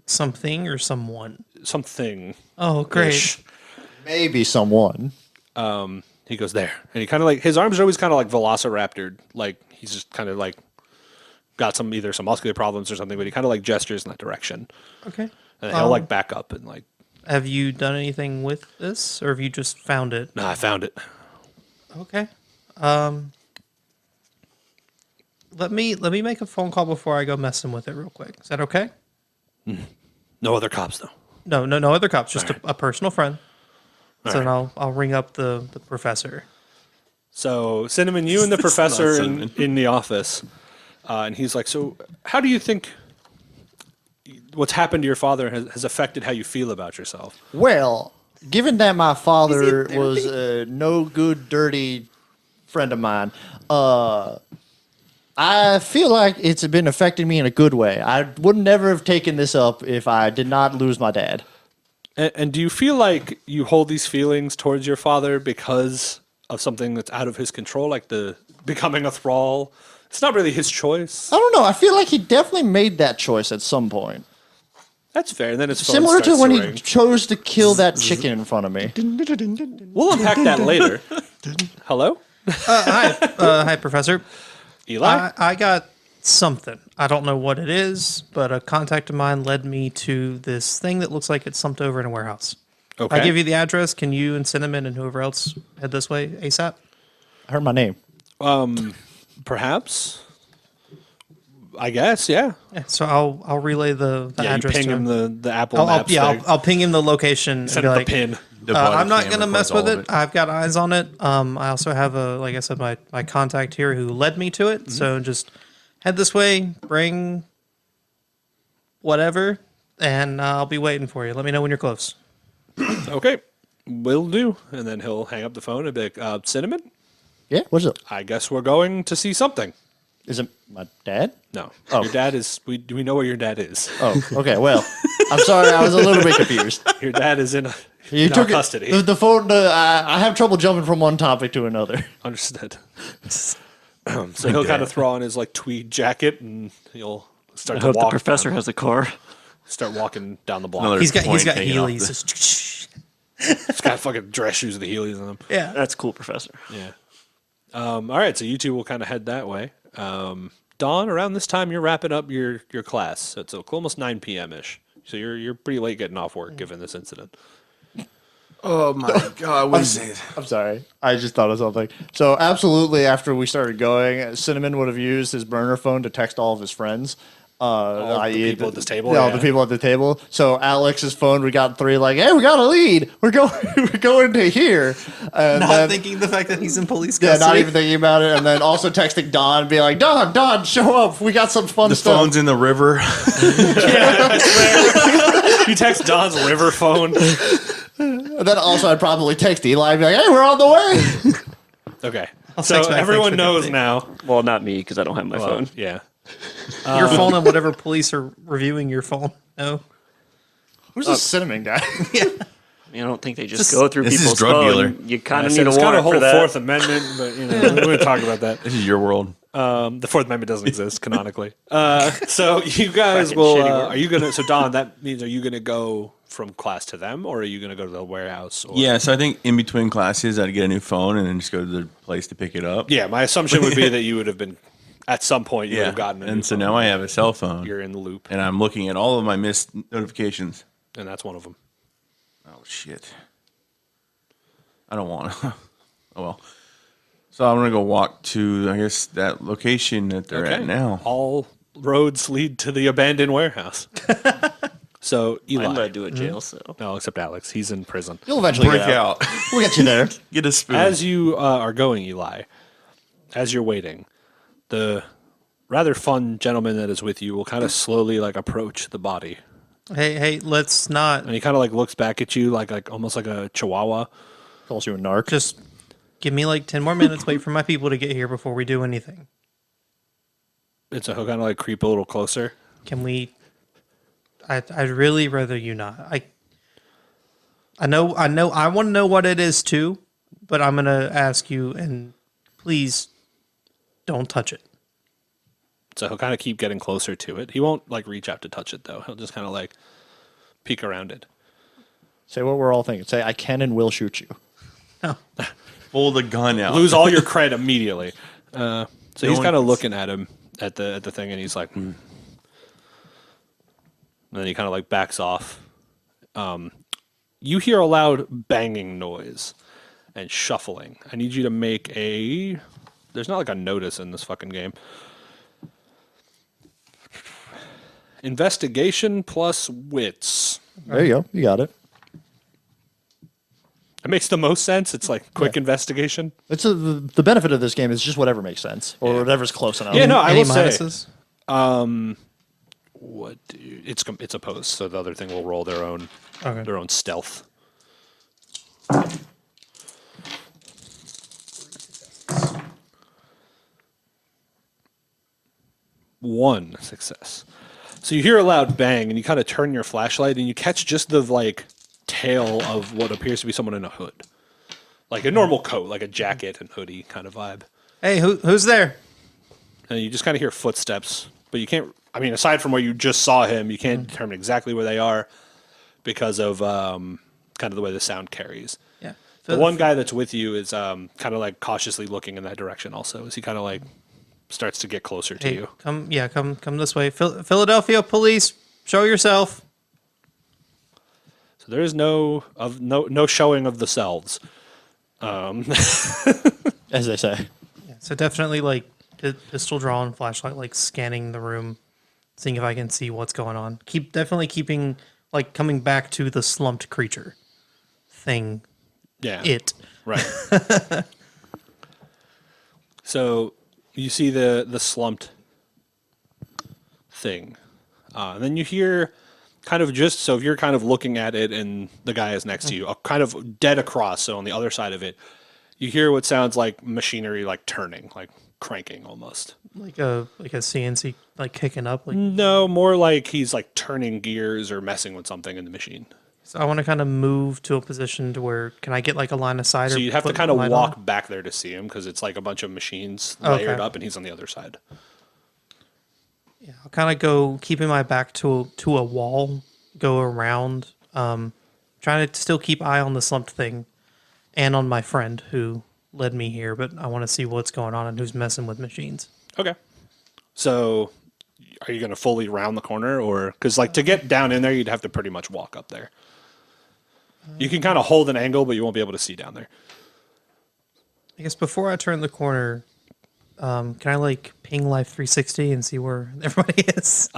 Something or someone. Something. Oh, great. Maybe someone. He goes there. And he kind of like, his arms are always kind of like velociraptored. Like he's just kind of like got either some muscular problems or something, but he kind of like gestures in that direction. Okay. And he'll like back up and like, Have you done anything with this, or have you just found it? "Nah, I found it." Okay. Let me make a phone call before I go messing with it real quick. Is that okay? No other cops though. No other cops, just All a personal friend. So right. then I'll ring up the professor. So Cinnamon, you and the professor Cinnamon. in the office, and he's like, "So how do you think what's happened to your father has affected how you feel about yourself?" Well, given that my father was a no good, dirty friend of mine, I feel like it's been affecting me in a good way. I would never have taken this up if I did not lose my dad. And do you feel like you hold these feelings towards your father because of something that's out of his control, like the becoming a thrall? It's not really his choice. I don't know. I feel like he definitely made that choice at some point. That's fair. And then it's phone Similar to starts when to he ring. chose to kill that chicken in front of me. We'll unpack that later. Hello, Hi, Professor. Eli. I got something. I don't know what it is, but a contact of mine led me to this thing that looks like it's slumped over in a warehouse. Okay. I give you the address. Can you and Cinnamon and whoever else head this way ASAP? I heard my name. Perhaps. I guess, yeah. Yeah. So I'll relay the Yeah, you address ping to him the Apple I'll, Maps thing. I'll ping him the location Send and him be the like, pin. The body I'm not cam gonna mess records with all it. of I've got eyes on it. I also have like I said, my contact here who led me to it. So just head this way, bring whatever, and I'll be waiting for you. Let me know when you're close. Okay, will do. And then he'll hang up the phone and be like, Cinnamon, Yeah, what's it? I guess we're going to see something. Is it my dad? No. Oh. Your dad is, we know where your dad is. Oh, okay. Well, I'm sorry. I was a little bit confused. Your dad is in, You in our took custody. it. The phone. I have trouble jumping from one topic to another. Understood. So he'll kind of throw on his like tweed jacket and he'll I start to hope the walk. professor has a car. Start walking down the block. Another He's got point he's got hanging off Heelys. He's got fucking dress shoes with the Heelys in them. Yeah. That's cool, professor. Yeah. All right, so you two will kind of head that way. Dawn, around this time, you're wrapping up your class. So it's almost 9 p.m. ish. So you're pretty late getting off work given this incident. Oh my god, what is it? I'm sorry. I just thought of something. So absolutely, after we started going, Cinnamon would have used his burner phone to text all of his friends. the people at this table? No, Yeah. the people at the table. So Alex's phone, we got 3 like, hey, we got a lead. We're going, we're going to here. And Not then, thinking the fact that he's in police yeah, custody. not even thinking about it. And then also texting Don, being like, Don, show up. We got some fun The stuff. phone's in the river. You text Don's river phone. And then also I'd probably text Eli and be like, hey, we're on the way. Okay. text So back, everyone thanks for knows the update. now. Well, not me because I don't have my phone. Yeah. Your phone and whatever police are reviewing your phone. No. Who's this Cinnamon guy? I mean, I don't think they just go through This is people's drug phone. dealer. You kind of I need said a it's got a warrant whole for that. Fourth Amendment, but we're going to talk about that. This is your world. The Fourth Amendment doesn't exist canonically. So you guys Fucking will. shitty world. Are you gonna? So Don, that means are you gonna go from class to them, or are you gonna go to the warehouse? Or, Yeah, so I think in between classes, I'd get a new phone and then just go to the place to pick it up. Yeah. My assumption would be that you would have been at some point. You would Yeah, have gotten a new and so phone. now I have a cell phone, You're in the loop, and I'm looking at all of my missed notifications. and that's one of them. Oh shit! I don't want to. Oh well. So I'm gonna go walk to, I guess, that location that they're at now. All roads lead to the abandoned warehouse. So Mine Eli, led to a jail cell. no, except Alex, he's in prison. You'll eventually Break get out. out. We'll get you there. Get a spoon. As you are going, Eli, as you're waiting, the rather fun gentleman that is with you will kind of slowly like approach the body, Hey, let's not and he kind of like looks back at you like almost like a chihuahua. Calls you a narc. just give me like 10 more minutes. Wait for my people to get here before we do anything. And so he'll kind of like creep a little closer. Can we? I'd really rather you not. I know. I want to know what it is too, but I'm gonna ask you, and please don't touch it. So he'll kind of keep getting closer to it. He won't like reach out to touch it though. He'll just kind of like peek around it. Say what we're all thinking. Say, I can and will shoot you. No. Pull the gun out. Lose all your cred immediately. So he's one kind of can looking at him at the thing, and he's like, And then he kind of like backs off. You hear a loud banging noise and shuffling. I need you to make a. There's not like a notice in this fucking game. Investigation plus wits. There you go. You got it. It makes the most sense. It's like quick investigation. It's the benefit of this game is just whatever makes sense or whatever's close enough. Yeah, no, I Any will say. minuses? What it's opposed, so the other thing will roll their own Okay. their own stealth. One success. So you hear a loud bang, and you kind of turn your flashlight, and you catch just the like tail of what appears to be someone in a hood, like a normal coat, like a jacket and hoodie kind of vibe. Hey, who's there? And you just kind of hear footsteps, but you can't. I mean, aside from where you just saw him, you can't determine exactly where they are because of kind of the way the sound carries. Yeah. The one guy that's with you is kind of like cautiously looking in that direction. Also, as he kind of like starts to get closer to Hey, you. come this way. Philadelphia police, show yourself. So there is no showing of the selves. As they say. So definitely like pistol drawn, flashlight, like scanning the room, seeing if I can see what's going on. Definitely keeping like coming back to the slumped creature thing. Yeah. Right. So you see the slumped thing. And then you hear kind of just, so if you're kind of looking at it and the guy is next to you, kind of dead across, so on the other side of it, you hear what sounds like machinery like turning, like cranking almost. Like a CNC like kicking up. Like No, more like he's like turning gears or messing with something in the machine. so I want to kind of move to a position to where can I get like a line of sight? So or you'd have to put kind of light walk on? back there to see him because it's like a bunch of machines Okay. layered up and he's on the other side. Yeah, I'll kind of go keeping my back to a wall, go around, trying to still keep eye on the slumped thing and on my friend who led me here, but I want to see what's going on and who's messing with machines. Okay. So are you going to fully round the corner or because like to get down in there, you'd have to pretty much walk up there. You can kind of hold an angle, but you won't be able to see down there. I guess before I turn the corner, can I like ping Life 360 and see where everybody is?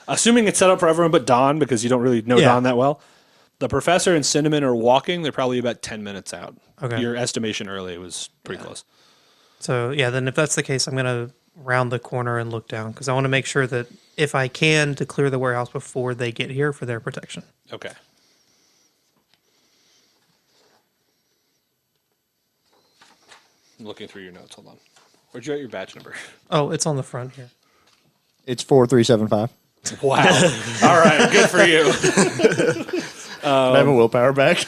Assuming it's set up for everyone but Don because you don't really know Yeah. Don that well. The professor and Cinnamon are walking. They're probably about 10 minutes out. Okay. Your estimation early was pretty close. So yeah, then if that's the case, I'm gonna round the corner and look down because I want to make sure that if I can to clear the warehouse before they get here for their protection. Okay. I'm looking through your notes. Hold on. Where'd you write your batch number? Oh, it's on the front here. It's 4375. Wow. All right. Good for you. I have a willpower back.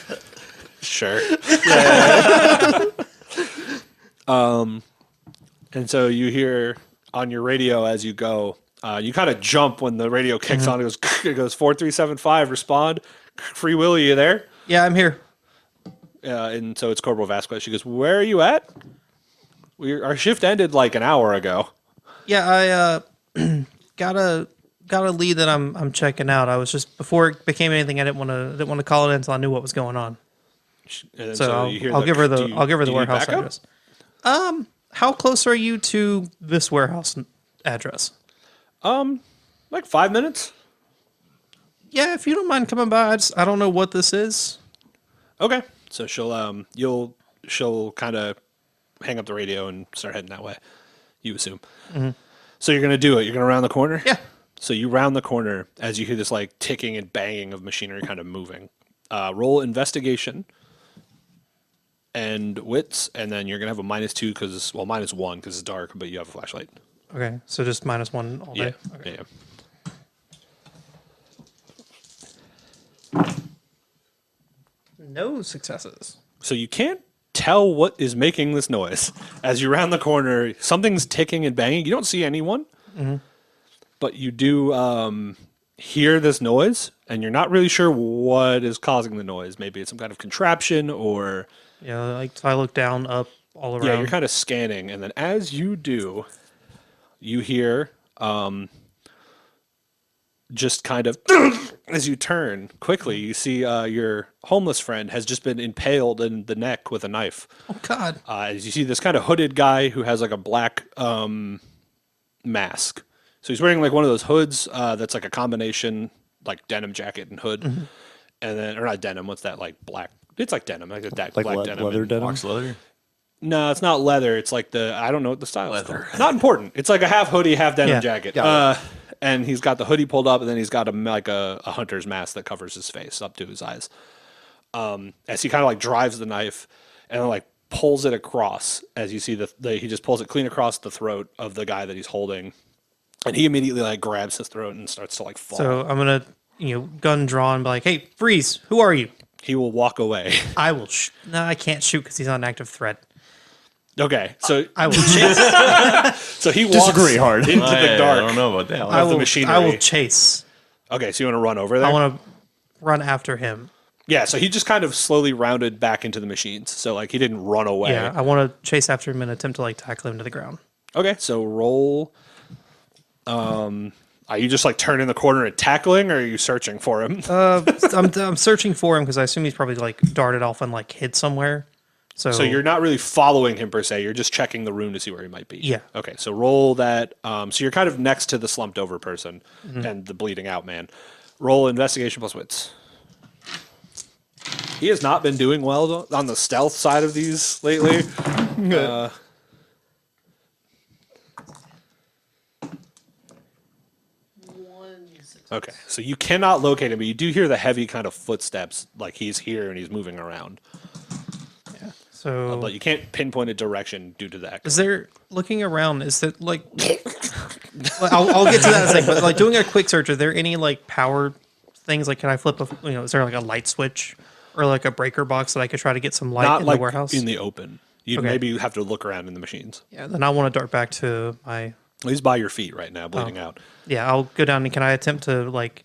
Sure. And so you hear on your radio as you go, you kind of jump when the radio kicks on. It goes 4375, respond. Free Will, you there? Yeah, I'm here. And so it's Corporal Vasquez. She goes, where are you at? Our shift ended like an hour ago. Yeah, I got a lead that I'm checking out. I was just before it became anything. I didn't want to call it in until I knew what was going on. And So, you hear I'll give her the do you- I'll give her do the you need warehouse backup? address. How close are you to this warehouse address? Like 5 minutes. Yeah, if you don't mind coming by, I don't know what this is. Okay. So she'll kind of hang up the radio and start heading that way. You assume. So you're gonna do it. You're gonna round the corner. Yeah. So you round the corner as you hear this like ticking and banging of machinery kind of moving. Roll investigation and wits, and then you're gonna have a -2 because -1 because it's dark, but you have a flashlight. Okay, so just -1 all Yeah. day. Okay. Yeah. No successes. So you can't tell what is making this noise. As you round the corner, something's ticking and banging. You don't see anyone, but you do hear this noise, and you're not really sure what is causing the noise. Maybe it's some kind of contraption or... Yeah, like so I look down, up, all around. Yeah, you're kind of scanning, and then as you do, you hear just kind of as you turn quickly, you see your homeless friend has just been impaled in the neck with a knife. Oh God! As you see this kind of hooded guy who has like a black mask. So he's wearing like one of those hoods that's like a combination like denim jacket and hood, and then or not denim. What's that like black? It's like denim, like that Like black denim. leather and- denim? Box leather. No, it's not leather. It's like I don't know what the style is called. Not important. It's like a half hoodie, half denim Yeah. jacket. Got And he's got the hoodie pulled up, and then he's got a hunter's mask that covers his face up to his eyes. As he kind of like drives the knife and then like pulls it across, as you see he just pulls it clean across the throat of the guy that he's holding, and he immediately like grabs his throat and starts to like fall. So I'm gonna, gun drawn, be like, "Hey, freeze! Who are you?" He will walk away. I will. No, I can't shoot because he's on active threat. Okay, so I will chase. so he walks Disagree hard. into the I dark. don't know about that. I the will. machinery. I will chase. Okay, so you want to run over there? I want to run after him. Yeah, so he just kind of slowly rounded back into the machines. So like he didn't run away. Yeah, I want to chase after him and attempt to like tackle him to the ground. Okay, so roll Are you just like turning the corner and tackling, or are you searching for him? I'm searching for him because I assume he's probably like darted off and like hid somewhere. So you're not really following him per se. You're just checking the room to see where he might be. Yeah. Okay. So roll that. So you're kind of next to the slumped over person and the bleeding out man. Roll investigation plus wits. He has not been doing well on the stealth side of these lately. Okay, so you cannot locate him, but you do hear the heavy kind of footsteps, like he's here and he's moving around. So But you can't pinpoint a direction due to that. is there looking around? Is that like? Well, I'll get to that in a second. But like doing a quick search, are there any like power things? Like, can I flip a? Is there like a light switch or like a breaker box that I could try to get some light Not in like the warehouse? in the open. You Okay. maybe have to look around in the machines. Yeah, then I want to dart back to my. He's by your feet right now, bleeding out. Yeah, I'll go down and can I attempt to like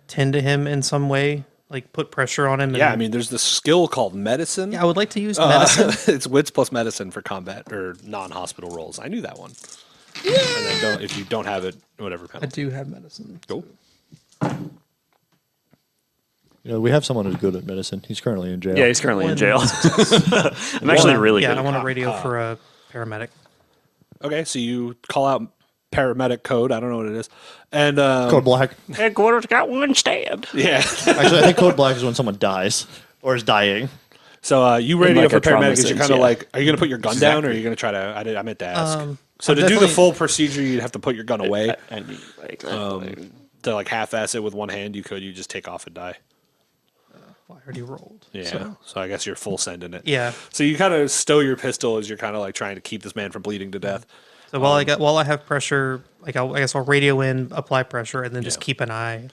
tend to him in some way, like put pressure on him? And, Yeah, I mean, there's this skill called medicine. yeah, I would like to use medicine. It's wits plus medicine for combat or non-hospital roles. I knew that one. And then if you don't have it, whatever I penalty. do have medicine. Cool. We have someone who's good at medicine. He's currently in jail. Yeah, he's currently in One jail. I'm actually really Yeah, good. I at want to radio for a paramedic. Okay, so you call out paramedic code. I don't know what it is. And Code Black. Headquarters got one stabbed. yeah. Actually, I think Code Black is when someone dies or is dying. So you radio like for a trauma paramedics. You're sense, kind of yeah. like, are you going to put your gun down, or are you going to try to? I meant to ask. So I'm to do the definitely- full procedure, you'd have to put your gun away. I need like To like half-ass it with one hand, you could. You just take off and die. Well, I already rolled. Yeah. So I guess you're full sending it. Yeah. So you kind of stow your pistol as you're kind of like trying to keep this man from bleeding to death. So while I have pressure, like I guess I'll radio in, apply pressure, and then just keep an eye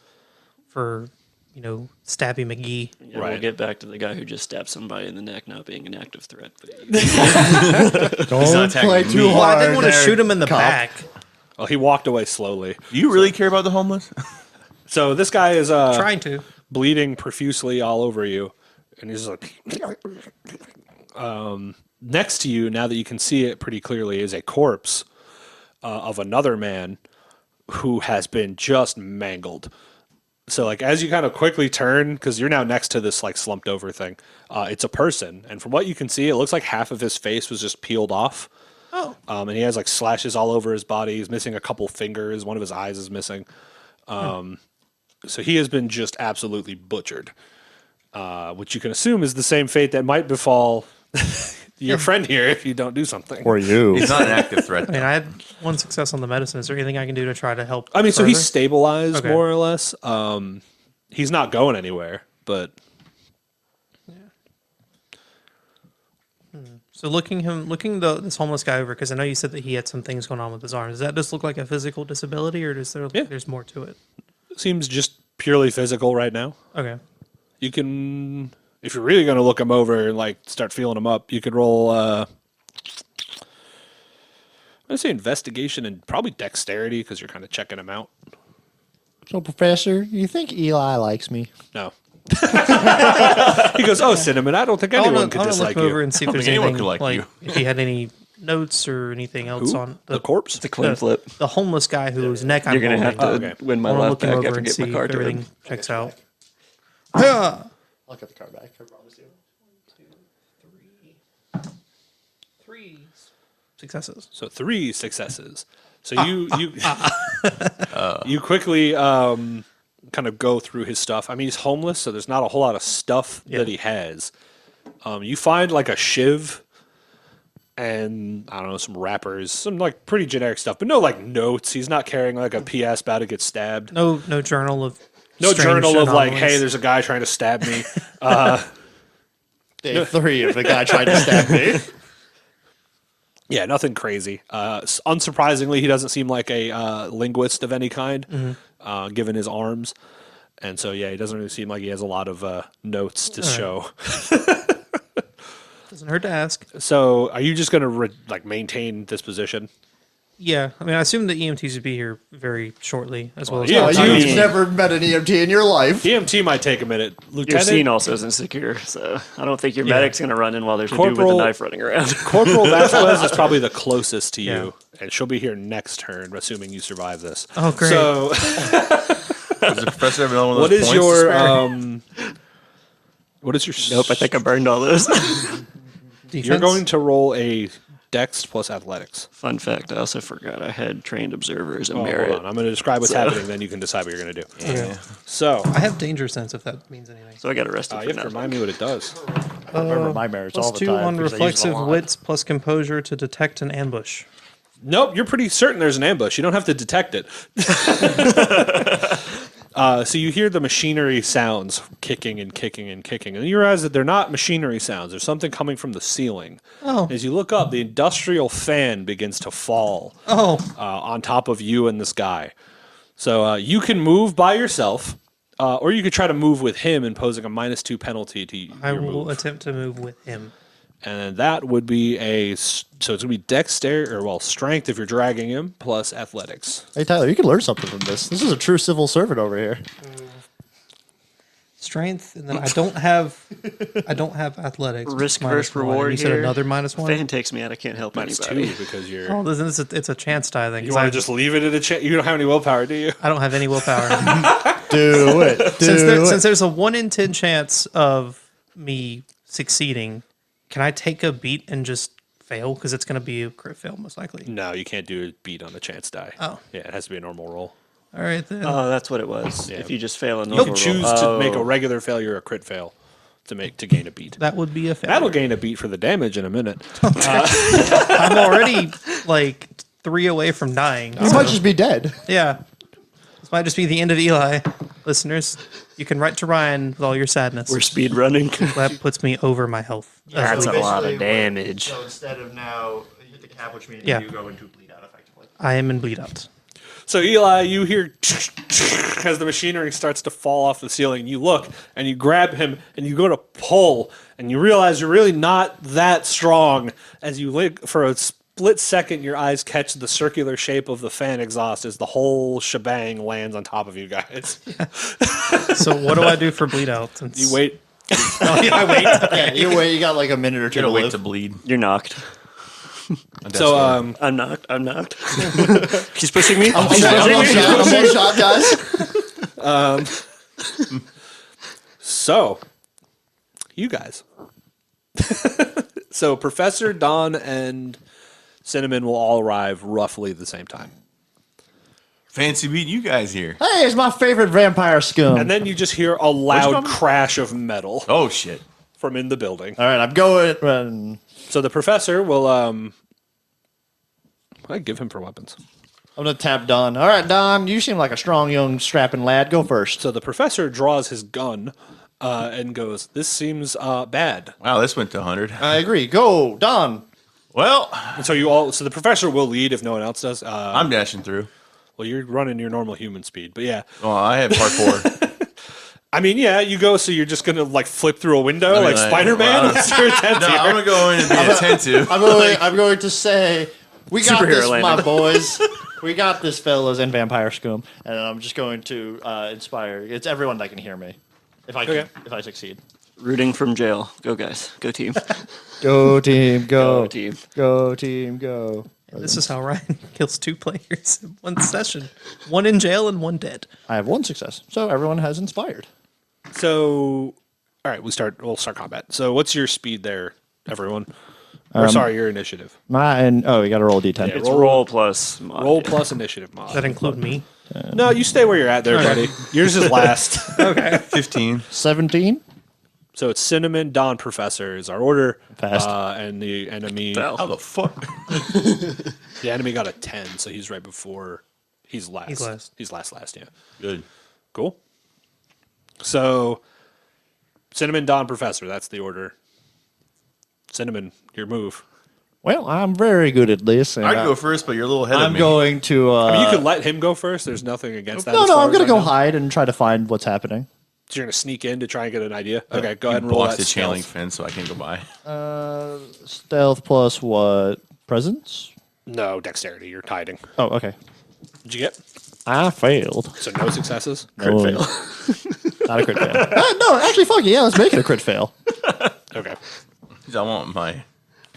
for Stabby McGee. Yeah, We'll Right. get back to the guy who just stabbed somebody in the neck not being an active threat. But Don't play too Well, hard. I didn't want to there, shoot him in the cop. back. Well, he walked away slowly. Do you really care about the homeless? So this guy is Trying to. bleeding profusely all over you, and he's like, next to you, now that you can see it pretty clearly, is a corpse of another man who has been just mangled. So like as you kind of quickly turn, because you're now next to this like slumped over thing, it's a person, and from what you can see, it looks like half of his face was just peeled off. Oh. And he has like slashes all over his body. He's missing a couple fingers. One of his eyes is missing. So he has been just absolutely butchered, which you can assume is the same fate that might befall your friend here if you don't do something. Or you. He's not an active threat. I mean, I had one success on the medicine. Is there anything I can do to try to help? I mean, so he's further? stabilized Okay. more or less. He's not going anywhere, but So this homeless guy over, because I know you said that he had some things going on with his arm. Does that just look like a physical disability, or there's more to it? seems just purely physical right now. Okay. You can, if you're really going to look him over and like start feeling him up, you could roll. I'm gonna say investigation and probably dexterity because you're kind of checking him out. So, Professor, you think Eli likes me? No. He goes, "Oh, Cinnamon, I don't think anyone could I dislike look over you." and see I if don't there's think anyone anything could like you. if he had any notes or anything else Who? on The corpse? it's a clean flip. the homeless guy whose neck I'm You're gonna have holding. to okay. win my I want left to look him back over after and get see my if card to everything him. checks out. Yeah. I'll get the car back. I promise you. 3 successes. So 3 successes. So you quickly kind of go through his stuff. I mean, he's homeless, so there's not a whole lot of stuff that he has. You find like a shiv and I don't know, some wrappers, some like pretty generic stuff, but no like notes. He's not carrying like a PS about to get stabbed. No journal of No strange journal of like, anomalies. hey, there's a guy trying to stab me. Day 3 of the guy trying to stab me. Yeah, nothing crazy. Unsurprisingly, he doesn't seem like a linguist of any kind, given his arms. And so, yeah, he doesn't really seem like he has a lot of notes to show. Doesn't hurt to ask. So, are you just going to maintain this position? Yeah, I mean, I assume the EMTs would be here very shortly, as well as. yeah, Oh, I you've mean- never met an EMT in your life. EMT might take a minute. Your Lieutenant, scene also isn't secure, so I don't think your medic's going to run in while there's a dude with a Corporal- knife running around. Corporal Vasquez is probably the closest to you, Yeah. and she'll be here next turn, assuming you survive this. Oh, great. So, Does the professor have another one of what those is points to your spare? what is your? Nope, I think I burned all those. Defense? You're going to roll a Dex plus Athletics. Fun fact: I also forgot I had trained observer as a Oh, merit. hold on. I'm going to describe what's So- happening, then you can decide what you're going to do. Okay. So, I have danger sense if that means anything. So I got arrested you for have to that. remind me what it does. I remember my merits all Plus the 2 time. on because I use it a reflexive lot. wits plus composure to detect an ambush. Nope, you're pretty certain there's an ambush. You don't have to detect it. So you hear the machinery sounds kicking and kicking and kicking, and you realize that they're not machinery sounds. There's something coming from the ceiling. Oh. As you look up, the industrial fan begins to fall Oh, on top of you and this guy. So you can move by yourself, or you could try to move with him, imposing a -2 penalty to your I will move. attempt to move with him. And that would be so it's going to be dexterity, or strength if you're dragging him, plus athletics. Hey, Tyler, you can learn something from this. This is a true civil servant over here. Strength, and then I don't have athletics. Risk minus versus one. reward You said here. another -1. Fan takes me out. I can't help -2 anybody. because you're. Oh, it's a chance die thing. You 'cause want to just leave it at a chance? You don't have any willpower, do you? I don't have any willpower. Do it. Do Since it. there's a 1 in 10 chance of me succeeding, can I take a beat and just fail? Because it's going to be a crit fail, most likely. No, you can't do a beat on a chance die. Oh. Yeah, it has to be a normal roll. All right, then. Oh, that's what it was. Yeah. If you just fail a You normal can choose roll. to make a Oh. regular failure a crit fail to gain a beat. that would be a fail. That'll gain a beat for the damage in a minute. I'm already like 3 away from dying. You might just be dead. Yeah. This might just be the end of Eli. Listeners, you can write to Ryan with all your sadness. We're speed running. That puts me over my health. That's a lot basically of damage. So instead of now, you hit the cap, which means Yeah. you go into bleed out effectively. I am in bleed out. So Eli, you hear as the machinery starts to fall off the ceiling. You look and you grab him and you go to pull, and you realize you're really not that strong. As you look for a split second, your eyes catch the circular shape of the fan exhaust as the whole shebang lands on top of you guys. So what do I do for bleed out? Since- You wait. Oh, yeah, I wait. Yeah, you wait. You got like a minute or two You to gotta wait live. to bleed. You're knocked. So I'm knocked. I'm knocked. He's pushing me. I'm one shot, guys. So, you guys. So, Professor, Don, and Cinnamon will all arrive roughly at the same time. Fancy meeting you guys here. Hey, it's my favorite vampire scum. And then you just hear a loud number? crash of metal Oh shit. from in the building. All right, I'm going. So, the Professor will, I give him for weapons. I'm gonna tap Don. All right, Don, you seem like a strong, young, strapping lad. Go first. So, the Professor draws his gun and goes, "This seems bad." Wow, this went to 100. I agree. Go, Don. Well, And so, so the Professor will lead if no one else does. I'm dashing through. Well, you're running your normal human speed, but yeah. Well, I have parkour. I mean, yeah, you go, so you're just gonna like flip through a window mean, like like, Spider-Man? well, What's your attempt No, here? I'm gonna go in and be attentive. I'm going to say, we got Superhero this, my landing. boys. We got this, fellas, and vampire scum. And I'm just going to inspire. It's everyone that can hear me. If Okay. I succeed. Rooting from jail. Go guys. Go team. Go team, go. Go team. Go team, go. This is how Ryan kills 2 players in one session. 1 in jail and 1 dead. I have 1 success, so everyone has inspired. So, all right, we'll start combat. So, what's your speed there, everyone? Or sorry, your initiative. You got to roll a d10. Yeah, It's roll plus mod. Roll plus initiative mod. Does that include me? No, you stay where you're at there, buddy. Yours is last. 15. 17. So it's Cinnamon, Don, Professor is our order. Fast. And the enemy, Fell. How the fuck? the enemy got a 10, so he's right before. He's last. He's last. He's last. Yeah. Good. Cool. So, Cinnamon, Don, Professor. That's the order. Cinnamon, your move. Well, I'm very good at this. And I'd go first, but you're a little ahead of I'm me. going to. I mean, you could let him go first. There's nothing against that. No, as no, far I'm as going to I go know. hide and try to find what's happening. So you're going to sneak in to try and get an idea? Okay, go You ahead and roll blocked that the chain link stealth. fence, so I can't go by. Stealth plus what? Presence? No, dexterity. You're hiding. Oh, okay. What'd you get? I failed. So no successes. Crit fail. Not a crit fail. No, actually, fuck it. Yeah, let's make it a crit fail. Okay. I want my.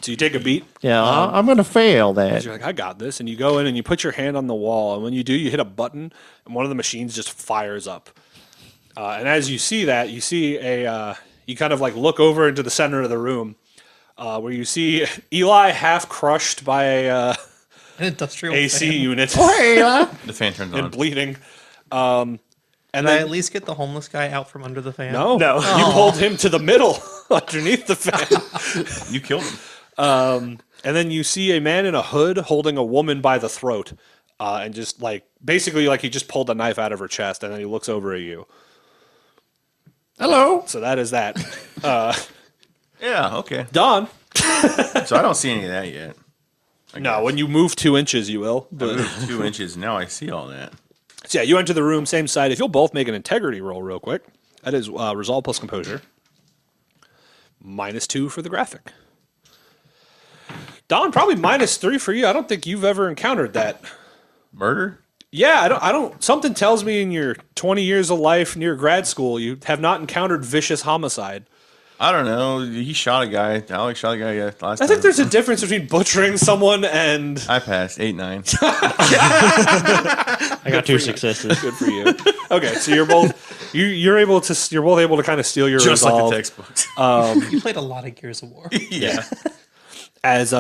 So you take a beat. Yeah, I'm going to fail that. You're like, I got this. And you go in and you put your hand on the wall. And when you do, you hit a button and one of the machines just fires up. And as you see that, you see you kind of like look over into the center of the room where you see Eli half crushed by a An industrial AC fan. unit Hey, The fan turns and on. bleeding. Can And I then, at least get the homeless guy out from under the fan? no, you pulled him to the middle underneath the fan. You killed him. And then you see a man in a hood holding a woman by the throat, and just like basically like he just pulled a knife out of her chest, and then he looks over at you. hello. So that is that. Yeah, okay. Don. So I don't see any of that yet. No, when you move 2 inches, you will. I But moved 2 inches. Now I see all that. so yeah, you enter the room, same side. If you'll both make an integrity roll real quick, that is resolve plus composure. -2 for the graphic. Don, probably -3 for you. I don't think you've ever encountered that. Murder? Yeah, I don't. Something tells me in your 20 years of life near grad school, you have not encountered vicious homicide. I don't know. He shot a guy. Alex shot a guy last time. I think there's a difference between butchering someone and I passed 8-9. I got 2 successes. good for you. Okay, so you're both you're both able to kind of steal your Just like resolve. the textbooks. You played a lot of Gears of War. Yeah. As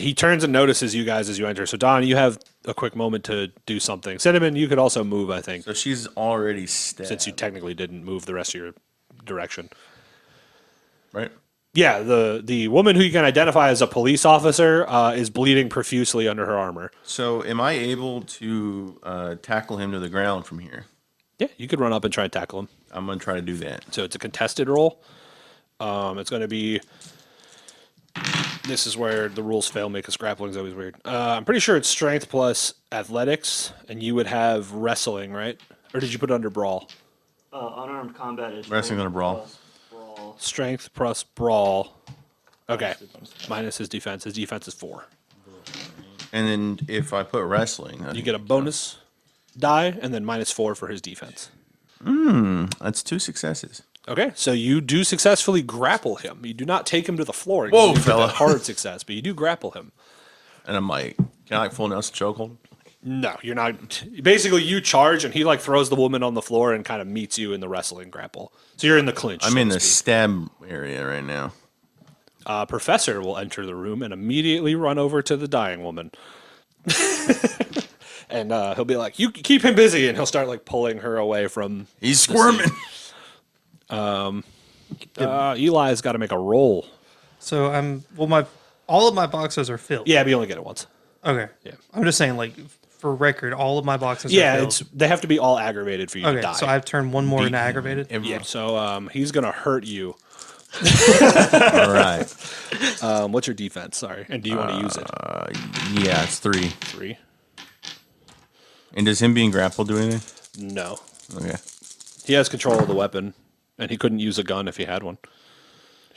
he turns and notices you guys as you enter. So Don, you have a quick moment to do something. Cinnamon, you could also move, I think, So she's already stabbed. since you technically didn't move the rest of your direction. right? Yeah, the woman who you can identify as a police officer is bleeding profusely under her armor. So am I able to tackle him to the ground from here? Yeah, you could run up and try and tackle him. I'm going to try to do that. So it's a contested roll. It's going to be. This is where the rules fail me because grappling's always weird. I'm pretty sure it's strength plus athletics, and you would have wrestling, right? Or did you put it under brawl? Unarmed combat is Wrestling on a brawl. Strength plus brawl. Okay. Minus his defense. His defense is 4. And then if I put wrestling, You get a bonus die, and then -4 for his defense. that's 2 successes. Okay, so you do successfully grapple him. You do not take him to the floor. Whoa, You get fella. that hard success, but you do grapple him. And I'm like, can I like full Nelson chokehold? No, you're not. Basically, you charge, and he like throws the woman on the floor and kind of meets you in the wrestling grapple. So you're in the clinch. I'm so in to the speak. stab area right now. Professor will enter the room and immediately run over to the dying woman. And he'll be like, "You keep him busy," and he'll start like pulling her away from. He's squirming. Eli's got to make a roll. So all of my boxes are filled. Yeah, but you only get it once. Okay. Yeah. I'm just saying, like, for record, all of my boxes Yeah, are filled. they have to be all aggravated for you to Okay, die. so I've turned one more into aggravated. Yeah, so he's gonna hurt you. All right. What's your defense? Sorry, and do you want to use it? Yeah, it's 3. 3? And does him being grappled do anything? No, Okay. he has control of the weapon, and he couldn't use a gun if he had one.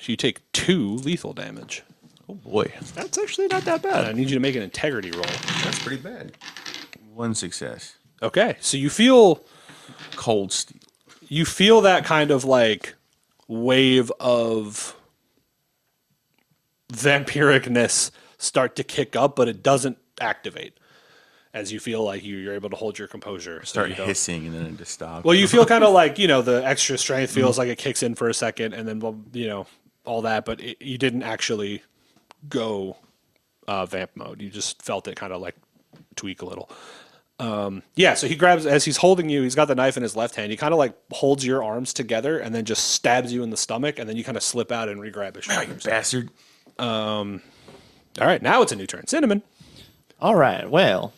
So you take 2 lethal damage. Oh boy, That's actually not that bad. I need you to make an integrity roll. that's pretty bad. 1 success. Okay, so you feel Cold steel. that kind of like wave of vampiricness start to kick up, but it doesn't activate. As you feel like you're able to hold your composure. So Start you don't- hissing and then it just stops. Well, you feel kind of like, the extra strength feels like it kicks in for a second and then, all that, but you didn't actually go vamp mode. You just felt it kind of like tweak a little. So he grabs, as he's holding you, he's got the knife in his left hand. He kind of like holds your arms together and then just stabs you in the stomach, and then you kind of slip out and re-grab his Oh, you shoulders. bastard. All right, now it's a new turn. Cinnamon. All right, well,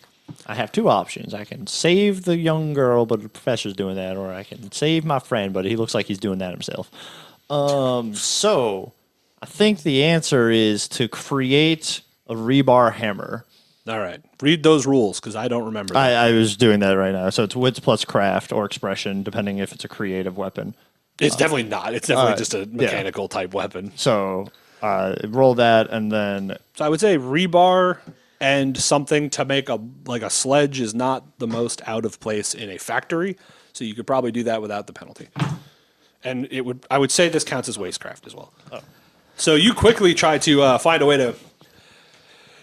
I have 2 options. I can save the young girl, but the professor's doing that, or I can save my friend, but he looks like he's doing that himself. So I think the answer is to create a rebar hammer. All right, read those rules because I don't remember. That. I was doing that right now. So it's wits plus craft or expression, depending if it's a creative weapon. It's definitely not. It's definitely just a mechanical type weapon. So roll that, and then So I would say rebar and something to make a sledge is not the most out of place in a factory, so you could probably do that without the penalty. And I would say this counts as wastecraft as well. Oh. So you quickly try to find a way to.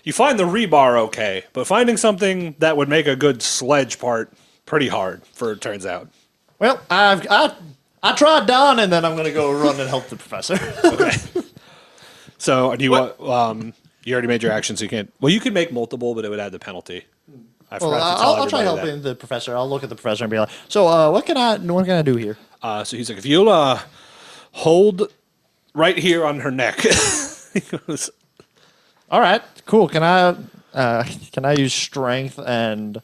You find the rebar okay, but finding something that would make a good sledge part pretty hard. It turns out. Well, I tried Don, and then I'm gonna go run and help the professor. Okay. So do you want? You already made your action, so you can't. Well, you could make multiple, but it would add the penalty. I Well, forgot to tell I'll try everybody helping the professor. I'll look at the professor and be like, "So, what can I do here?" So he's like, if you'll hold right here on her neck. He goes, All right, cool. Can I use strength and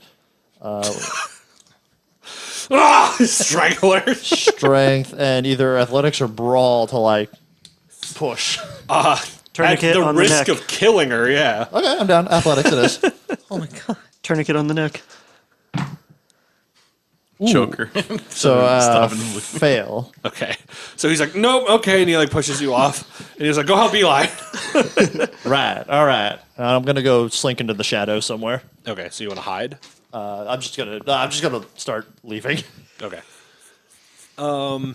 strangler. strength and either athletics or brawl to like push? At Tourniquet the on the risk neck. of killing her, yeah. Okay, I'm down. Athletics it is. Oh my god. Tourniquet on the neck. Choker. So fail. Okay. So he's like, nope, okay, and he like pushes you off. And he's like, go help Eli. Right. All right. I'm gonna go slink into the shadow somewhere. Okay, so you want to hide? I'm just gonna start leaving. Okay. Not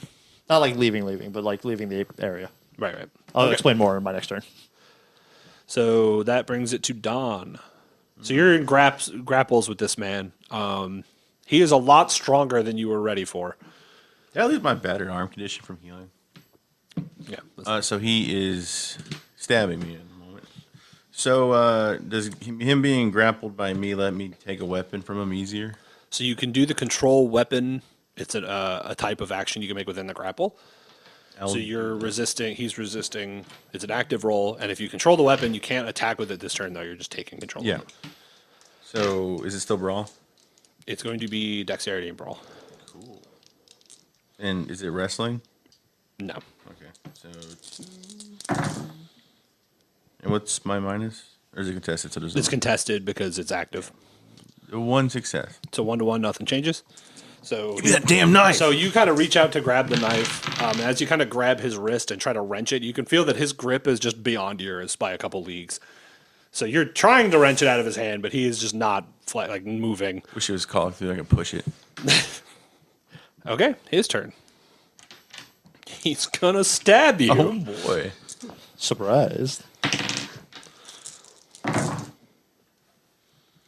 like leaving, but like leaving the area. Right. I'll Okay. explain more in my next turn. So that brings it to Don. So you're in grapples with this man. He is a lot stronger than you were ready for. Did I lose my battered arm condition from healing? Yeah. So he is stabbing me at the moment. So does him being grappled by me let me take a weapon from him easier? So you can do the control weapon. It's a type of action you can make within the grapple. So you're resisting. He's resisting. It's an active roll, and if you control the weapon, you can't attack with it this turn. Though you're just taking control. Yeah. Of it. So is it still brawl? It's going to be dexterity and brawl. Cool. And is it wrestling? No. Okay. So. And what's my minus? Or is it contested? So there's It's contested because it's active. one success. So 1-to-1, nothing changes. So Give me that damn knife. So you kind of reach out to grab the knife. And as you kind of grab his wrist and try to wrench it, you can feel that his grip is just beyond yours by a couple leagues. So you're trying to wrench it out of his hand, but he is just not moving. Wish it was called so I could push it. Okay, his turn. He's gonna stab you. Oh boy. Surprised.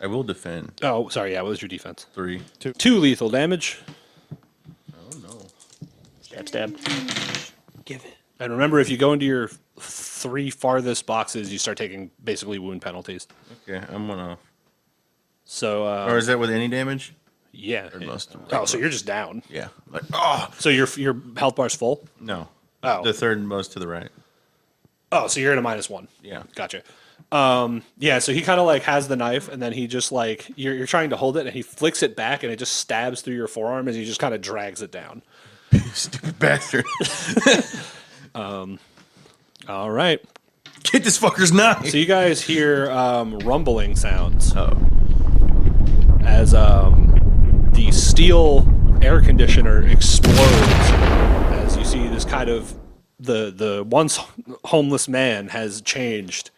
I will defend. Oh, sorry. Yeah, what was your defense? 3. 2 lethal damage. Oh no. Stab. Give it. And remember, if you go into your 3 farthest boxes, you start taking basically wound penalties. Okay, I'm gonna. So, Or is that with any damage? yeah. Or most. Oh, so you're just down. Yeah. Like So your health bar's full. no. Oh. The third most to the right. Oh, so you're at a -1. Yeah. Gotcha. Yeah, so he kind of has the knife, and then he just you're trying to hold it, and he flicks it back, and it just stabs through your forearm as he just kind of drags it down. Stupid bastard. All right. Get this fucker's knife. So you guys hear rumbling sounds Oh. as the steel air conditioner explodes as you see this kind of the once homeless man has changed.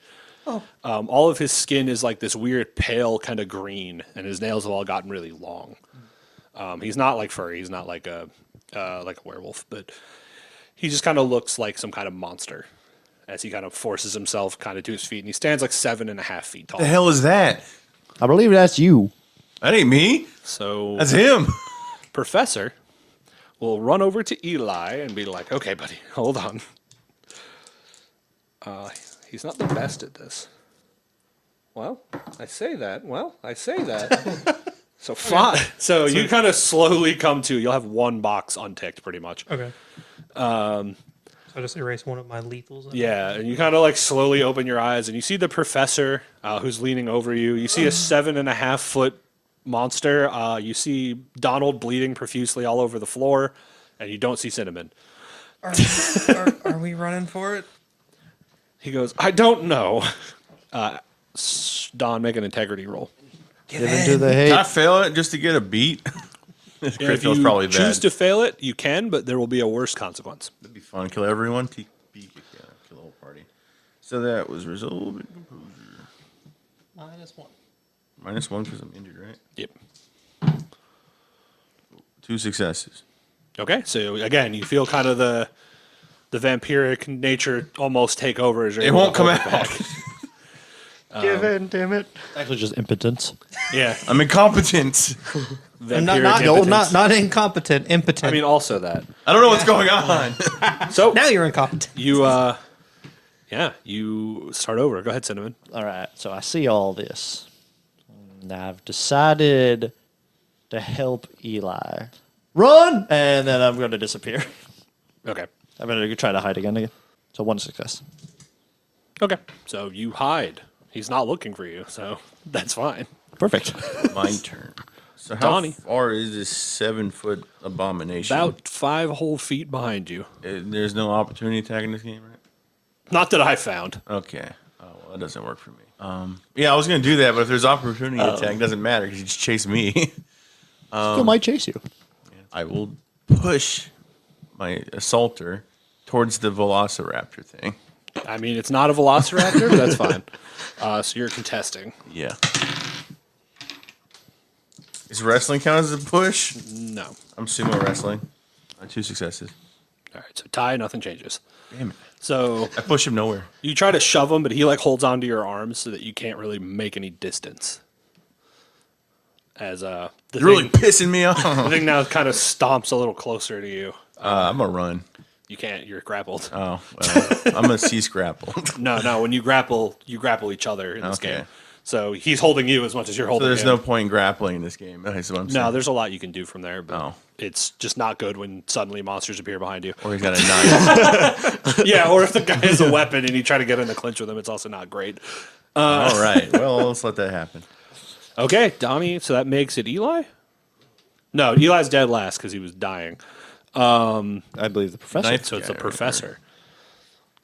All of his skin is like this weird pale kind of green, and his nails have all gotten really long. He's not like furry. He's not like a werewolf, but he just kind of looks like some kind of monster as he kind of forces himself kind of to his feet, and he stands like 7.5 feet tall. The hell is that? I believe that's you. That ain't me. So That's him. Professor will run over to Eli and be like, "Okay, buddy, hold on." He's not the best at this. Well, I say that. So fine. So you kind of slowly come to. You'll have 1 box unticked, pretty much. Okay. So I just erase one of my lethals. Yeah, and you kind of slowly open your eyes, and you see the professor who's leaning over you. You see a 7.5-foot monster. You see Donald bleeding profusely all over the floor, and you don't see Cinnamon. Are we running for it? He goes, "I don't know." Don, make an integrity roll. Give into the Can I hate. fail it just to get a beat? This And crit if feels you probably choose bad. to fail it, you can, but there will be a worse consequence. That'd be fun. Kill everyone. Kill the whole party. So that was resolve and composure. -1. -1 because I'm injured, right? Yep. 2 successes. Okay, so again, you feel kind of the vampiric nature almost take over. As you're It able won't to come hold it out. back. Give in, damn it. Actually, just impotence. Yeah, I'm incompetent. vampiric No, impotence. not incompetent, impotent. I mean, also that. I don't know what's going on. So now you're incompetent. you, you start over. Go ahead, Cinnamon. All right, so I see all this. And I've decided to help Eli. Run! And then I'm going to disappear. Okay. I'm going to try to hide again. So 1 success. Okay. So you hide. He's not looking for you, so that's fine. Perfect. My turn. So how Donnie. far is this 7-foot abomination? About 5 whole feet behind you. There's no opportunity attack in this game, right? Not that I found. Okay. Oh, well, that doesn't work for me. Yeah, I was going to do that, but if there's opportunity attack, it doesn't matter because you just chase me. Still might chase you. I will push my assaulter towards the velociraptor thing. I mean, it's not a velociraptor, but that's fine. So you're contesting. Yeah. Is wrestling count as a push? No. I'm sumo wrestling. 2 successes. All right. So tie, nothing changes. Damn it. So I push him nowhere. you try to shove him, but he like holds onto your arms so that you can't really make any distance. As the You're really thing, pissing me off. the thing now kind of stomps a little closer to you. I'm going to run. You can't. You're grappled. Oh, well, I'm going to cease grapple. No. When you grapple each other in this Okay. game. So he's holding you as much as you're So holding there's him. no point in grappling in this game. That's what I'm saying. No, there's a lot you can do from there, but Oh. it's just not good when suddenly monsters appear behind you. Or he's got a knife. Yeah, or if the guy has a weapon and you try to get in the clinch with him, it's also not great. All right. Well, let's let that happen. Okay, Donnie, so that makes it Eli? No, Eli's dead last because he was dying. I believe the professor. Knife So it's guy the over professor.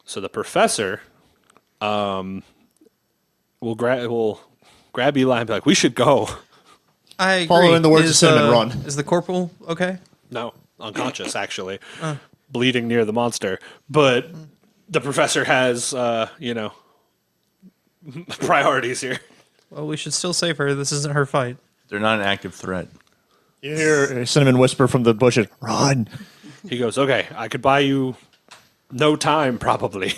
So the professor will grab Eli and be like, we should go. I agree. Following the words of Cinnamon, run. Is the corporal okay? No, unconscious, actually. Bleeding near the monster. But the professor has, priorities here. Well, we should still save her. This isn't her fight. They're not an active threat. You hear Cinnamon whisper from the bushes, run. He goes, okay, I could buy you no time, probably.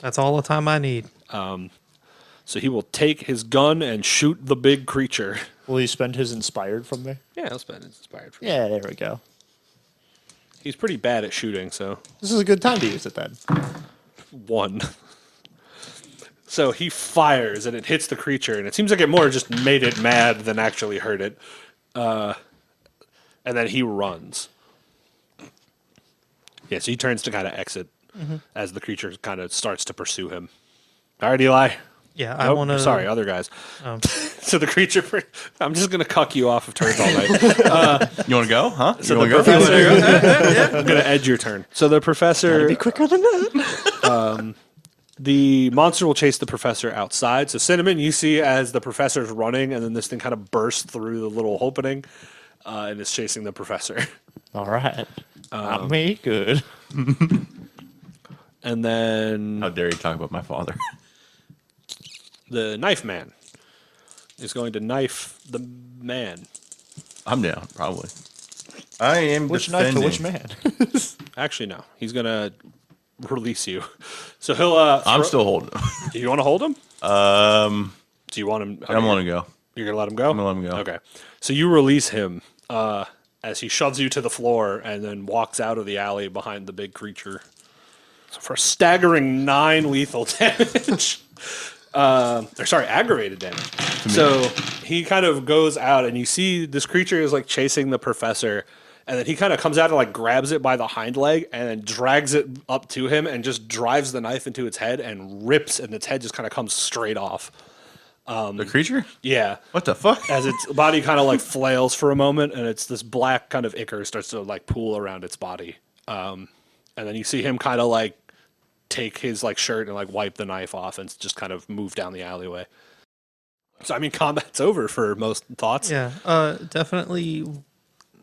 That's all the time I need. So he will take his gun and shoot the big creature. Will he spend his inspired from there? Yeah, that's been inspired for Yeah, there we go. He's pretty bad at shooting, so This is a good time to use it then. 1. So he fires and it hits the creature, and it seems like it more just made it mad than actually hurt it. And then he runs. Yeah, so he turns to kind of exit as the creature kind of starts to pursue him. All right, Eli. Yeah, I Nope, want to. Sorry, other guys. So the creature. I'm just gonna cuck you off of turns all night. You want to go? Huh? So you the want to go? professor. I'm gonna edge your turn. So the professor. Be quicker than that. The monster will chase the professor outside. So Cinnamon, you see as the professor's running, and then this thing kind of bursts through the little opening, and is chasing the professor. All right. Not me. Good. And then How dare you talk about my father? the knife man is going to knife the man. I'm down, probably. I am Which knife defending. for which man? Actually, no. He's going to release you. So he'll. I'm still holding him. Do you want to hold him? Do you want him? I'm going to go. You're going to let him go? I'm gonna let him go. Okay. So you release him as he shoves you to the floor and then walks out of the alley behind the big creature. So for a staggering 9 lethal damage. Aggravated damage. So he kind of goes out and you see this creature is like chasing the professor. And then he kind of comes out and like grabs it by the hind leg and then drags it up to him and just drives the knife into its head and rips, and its head just kind of comes straight off. The creature? Yeah. What the fuck? As its body kind of like flails for a moment, and it's this black kind of ichor starts to like pool around its body. And then you see him kind of like take his like shirt and like wipe the knife off and just kind of move down the alleyway. So I mean, combat's over for most thoughts. Yeah, definitely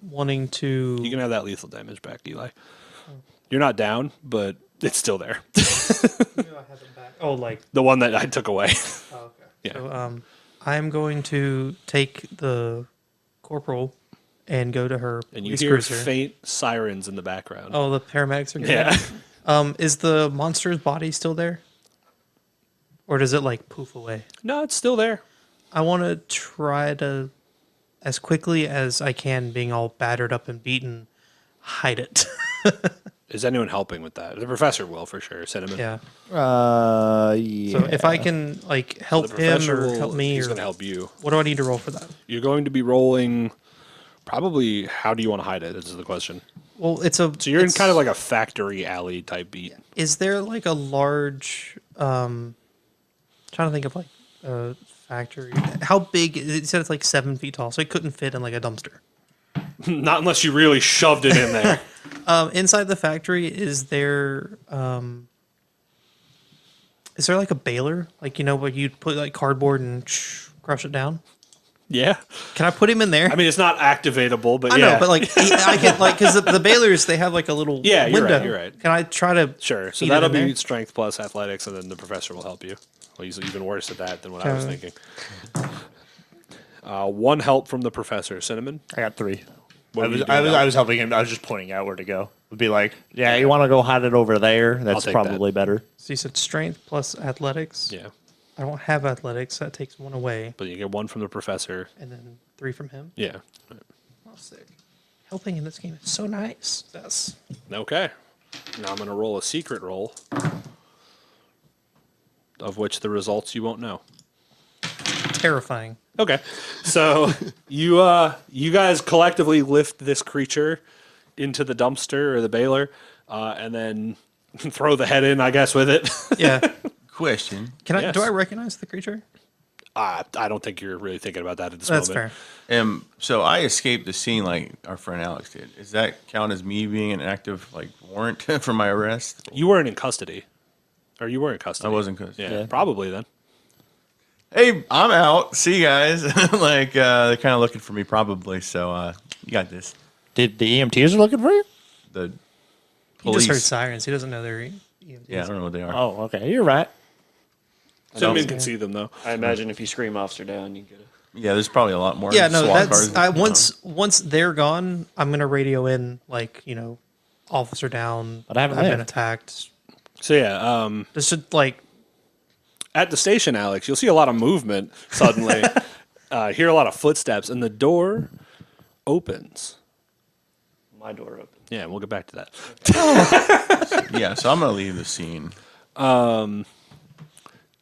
wanting to. You can have that lethal damage back, Eli. You're not down, but it's still there. I have it back. Oh, like. The one that I took away. Oh, okay. Yeah. So, I'm going to take the corporal and go to her And you police hear cruiser. faint sirens in the background. Oh, the paramedics are getting yeah. Is the monster's body still there? Or does it like poof away? No, it's still there. I want to try to, as quickly as I can, being all battered up and beaten, hide it. Is anyone helping with that? The professor will for sure. Cinnamon. Yeah. Yeah. So if I can like help The him professor or will, help me, he's or going to help you. what do I need to roll for that? You're going to be rolling. Probably. How do you want to hide it? Is the question. Well, it's a. So you're in it's- kind of like a factory alley type beat. Is there like a large? Trying to think of like a factory. How big? It said it's like 7 feet tall, so it couldn't fit in like a dumpster. Not unless you really shoved it in there. Inside the factory, is there like a baler, like where you'd put like cardboard and crush it down? Yeah. Can I put him in there? I mean, it's not activatable, but I yeah. know, but like I can like because the balers they have like a little Yeah, you're window. right, you're right. Can I try to Sure. So feed it that'll in be there? strength plus athletics, and then the professor will help you. Well, he's even worse at that than what I was Okay. thinking. One help from the professor, Cinnamon. I got 3. What I were you was, doing I, was, now? I was helping him. I was just pointing out where to go. Would be like, yeah, you want to go hide it over there? That's take probably better. So you said strength plus athletics. Yeah, I don't have athletics. That takes 1 away, but you get one from the professor. and then 3 from him. Yeah. Oh, sick. Helping in this game is so nice. Yes. Okay. Now I'm going to roll a secret roll, of which the results you won't know. Terrifying. Okay. So you guys collectively lift this creature into the dumpster or the baler, and then throw the head in, I guess, with it. Yeah. Question. Can I? Yes. Do I recognize the creature? I don't think you're really thinking about that at this That's moment. fair. So I escaped the scene like our friend Alex did. Does that count as me being an active like warrant for my arrest? You weren't in custody. Or you were in custody. I was in custody. Yeah, Yeah. probably then. Hey, I'm out. See you guys. Like they're kind of looking for me probably. So you got this. Did the EMTs are looking for you? The He police. just heard sirens. He doesn't know they're EMTs. Yeah, I don't know what they are. Oh, okay. You're right. Cinnamon can see them, though. I imagine if you scream officer down, you get a. Yeah, there's probably a lot more. Yeah, no, SWAT that's cars. once they're gone, I'm gonna radio in like officer down. But I haven't I've been left. attacked. So, yeah, This should like at the station, Alex, you'll see a lot of movement suddenly. Hear a lot of footsteps, and the door opens. My door open. Yeah, we'll get back to that. Yeah, so I'm gonna leave the scene.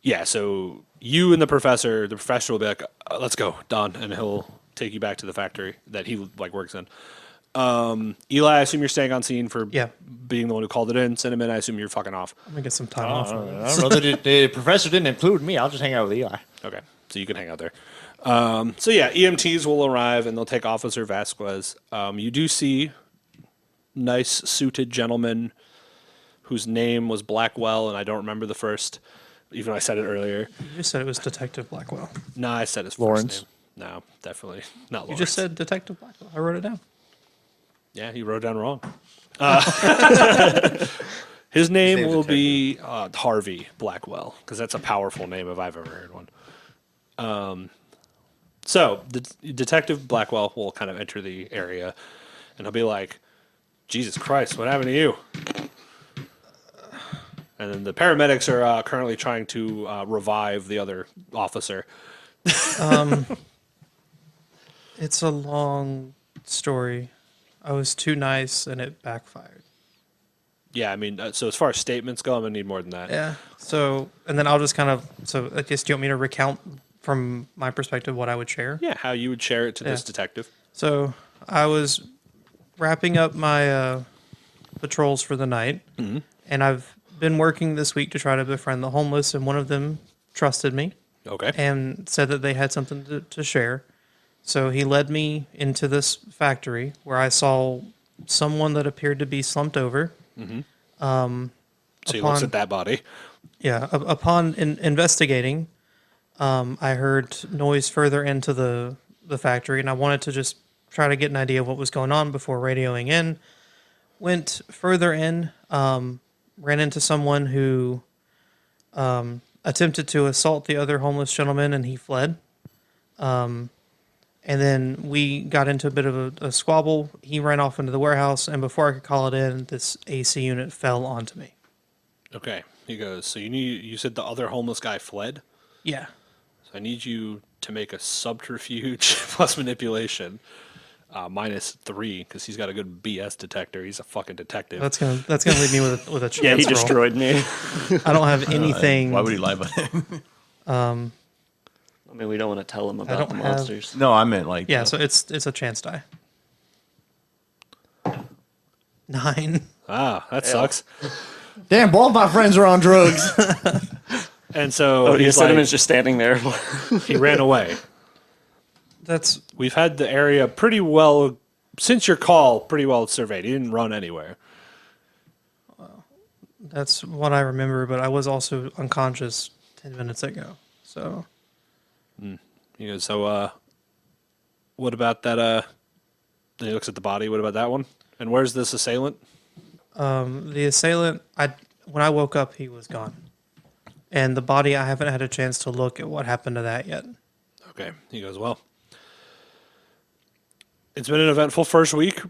Yeah, so you and the professor will be like, let's go, Don, and he'll take you back to the factory that he works in. Eli, I assume you're staying on scene for Yeah. being the one who called it in. Cinnamon, I assume you're fucking off. I'm gonna get some time I off. don't know. The professor didn't include me. I'll just hang out with Eli. Okay, so you can hang out there. So yeah, EMTs will arrive and they'll take Officer Vasquez. You do see nice suited gentleman whose name was Blackwell, and I don't remember the first, even though I said it earlier. You just said it was Detective Blackwell. No, I said his Lawrence. first name. No, definitely not Lawrence. You just said Detective Blackwell. I wrote it down. Yeah, he wrote down wrong. His name name's will be Harvey Blackwell, because that's a powerful name if I've ever heard one. So Detective Blackwell will kind of enter the area, and he'll be like, Jesus Christ, what happened to you? And then the paramedics are currently trying to revive the other officer. It's a long story. I was too nice and it backfired. Yeah, I mean, so as far as statements go, I'm going to need more than that. Yeah. So, and then I'll just kind of, so I guess, do you want me to recount from my perspective what I would share? Yeah, how you would share it to this Yeah. detective. So I was wrapping up my patrols for the night, and I've been working this week to try to befriend the homeless, and one of them trusted me Okay. and said that they had something to share. So he led me into this factory where I saw someone that appeared to be slumped over. So he looks upon- at that body. Yeah. Upon investigating, I heard noise further into the factory, and I wanted to just try to get an idea of what was going on before radioing in. Went further in, ran into someone who attempted to assault the other homeless gentleman, and he fled. And then we got into a bit of a squabble. He ran off into the warehouse, and before I could call it in, this AC unit fell onto me. Okay. He goes, so you said the other homeless guy fled? Yeah. So I need you to make a subterfuge plus manipulation -3 because he's got a good BS detector. He's a fucking detective. That's gonna leave me with a chance Yeah, he roll. destroyed me. I don't have anything. Why would he lie about it? I mean, we don't want to tell him about don't the have- monsters. No, I meant like. Yeah, so it's a chance die. 9. That sucks. Damn, both my friends are on drugs. And so Oh, he's Cinnamon's just standing there. he ran away. That's We've had the area pretty well, since your call, pretty well surveyed. He didn't run anywhere. that's what I remember, but I was also unconscious 10 minutes ago. So He goes, so, what about that, and he looks at the body, what about that one? And where's this assailant? the assailant, when I woke up, he was gone. And the body, I haven't had a chance to look at what happened to that yet. Okay. He goes, well, it's been an eventful first week.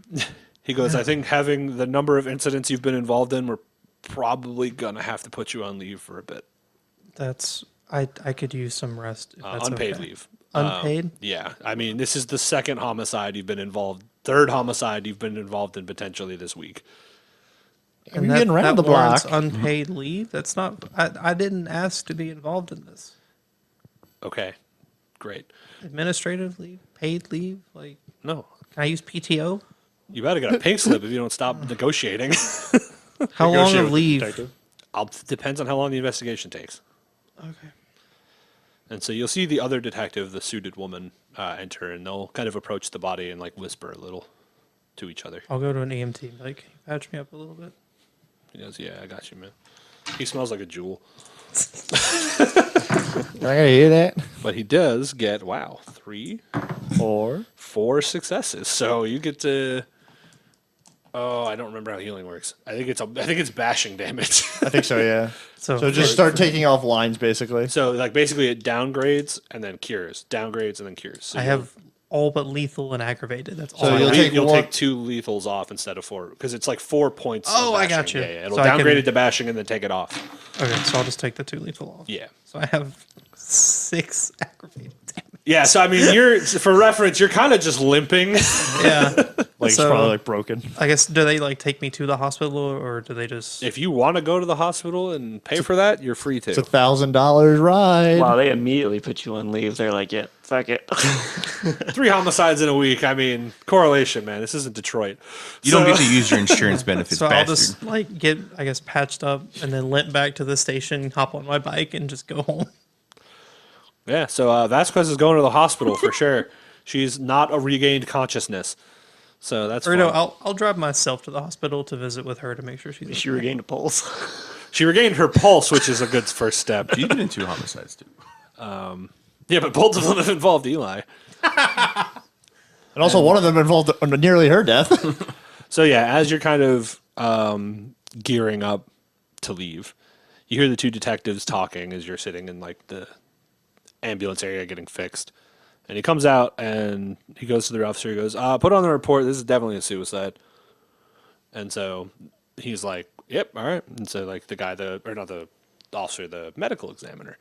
He goes, I think having the number of incidents you've been involved in, we're probably going to have to put you on leave for a bit. That's I could use some rest. If that's Unpaid okay. leave. Unpaid? Yeah. I mean, this is the second homicide you've been involved, third homicide you've been involved in potentially this week. You're getting around the warrants block. unpaid leave. That's not. I didn't ask to be involved in this. Okay. Great. Administrative leave, paid leave. Like, No. can I use PTO? You better get a pink slip if you don't stop negotiating. How long Negotiate of with the leave? detective. Depends on how long the investigation takes. Okay. And so you'll see the other detective, the suited woman, enter, and they'll kind of approach the body and like whisper a little to each other. I'll go to an EMT. and be like, can you patch me up a little bit? He goes, "Yeah, I got you, man." He smells like a jewel, I gotta hear that. but he does get 3, Or 4 successes. So you get to. Oh, I don't remember how healing works. I think it's bashing damage. I think so, yeah. So just start taking off lines, basically. So like basically it downgrades and then cures, downgrades and then cures. So I have all but lethal and aggravated. That's all. So I you'll got. take you'll one- take 2 lethals off instead of 4 because it's like 4 points. Oh, of I bashing. got you. Yeah, it'll So I downgrade can- it to bashing and then take it off. Okay, so I'll just take the 2 lethal off. Yeah. So I have 6 aggravated damage. Yeah, so I mean, for reference, you're kind of just limping. Yeah. Like, it's So- probably like broken. I guess, do they like take me to the hospital, or do they just? If you want to go to the hospital and pay for that, you're free to. It's $1,000 ride. Wow, they immediately put you on leave. They're like, yeah, fuck it. 3 homicides in a week. I mean, correlation, man. This isn't Detroit. You don't get to use your insurance benefits, So I'll bastard. just like get, I guess, patched up and then limp back to the station, hop on my bike, and just go home. Yeah, so Vasquez is going to the hospital for sure. She's not a regained consciousness. So that's Or fine. no, I'll drive myself to the hospital to visit with her to make sure she's. She regained a pulse. She regained her pulse, which is a good first step. You've been in 2 homicides too. Yeah, but both of them have involved Eli. And also, one of them involved nearly her death. So yeah, as you're kind of gearing up to leave, you hear the 2 detectives talking as you're sitting in like the ambulance area getting fixed. And he comes out and he goes to the officer. He goes, "Put on the report. This is definitely a suicide." And so he's like, "Yep, all right." And so like the officer, the medical examiner,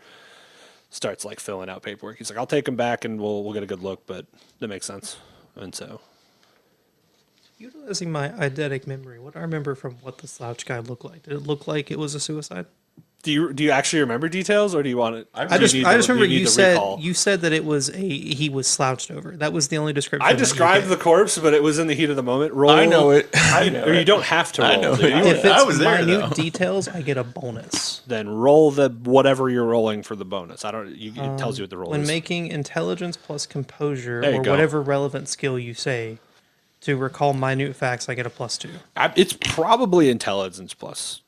starts like filling out paperwork. He's like, "I'll take him back and we'll get a good look, but that makes sense." And so Utilizing my eidetic memory, what I remember from what the slouch guy looked like. Did it look like it was a suicide? do you actually remember details, or do you want it? I just remember you said that it was he was slouched over. That was the only description. I that you described gave. the corpse, but it was in the heat of the moment. Roll. I know it. I know Or you it. don't have to roll. I know do you? it. If I it's was there, minute though. details, I get a bonus. Then roll the whatever you're rolling for the bonus. I don't. It tells you what the roll When is. making intelligence plus composure There you or go. whatever relevant skill you say to recall minute facts, I get a +2. It's probably intelligence plus.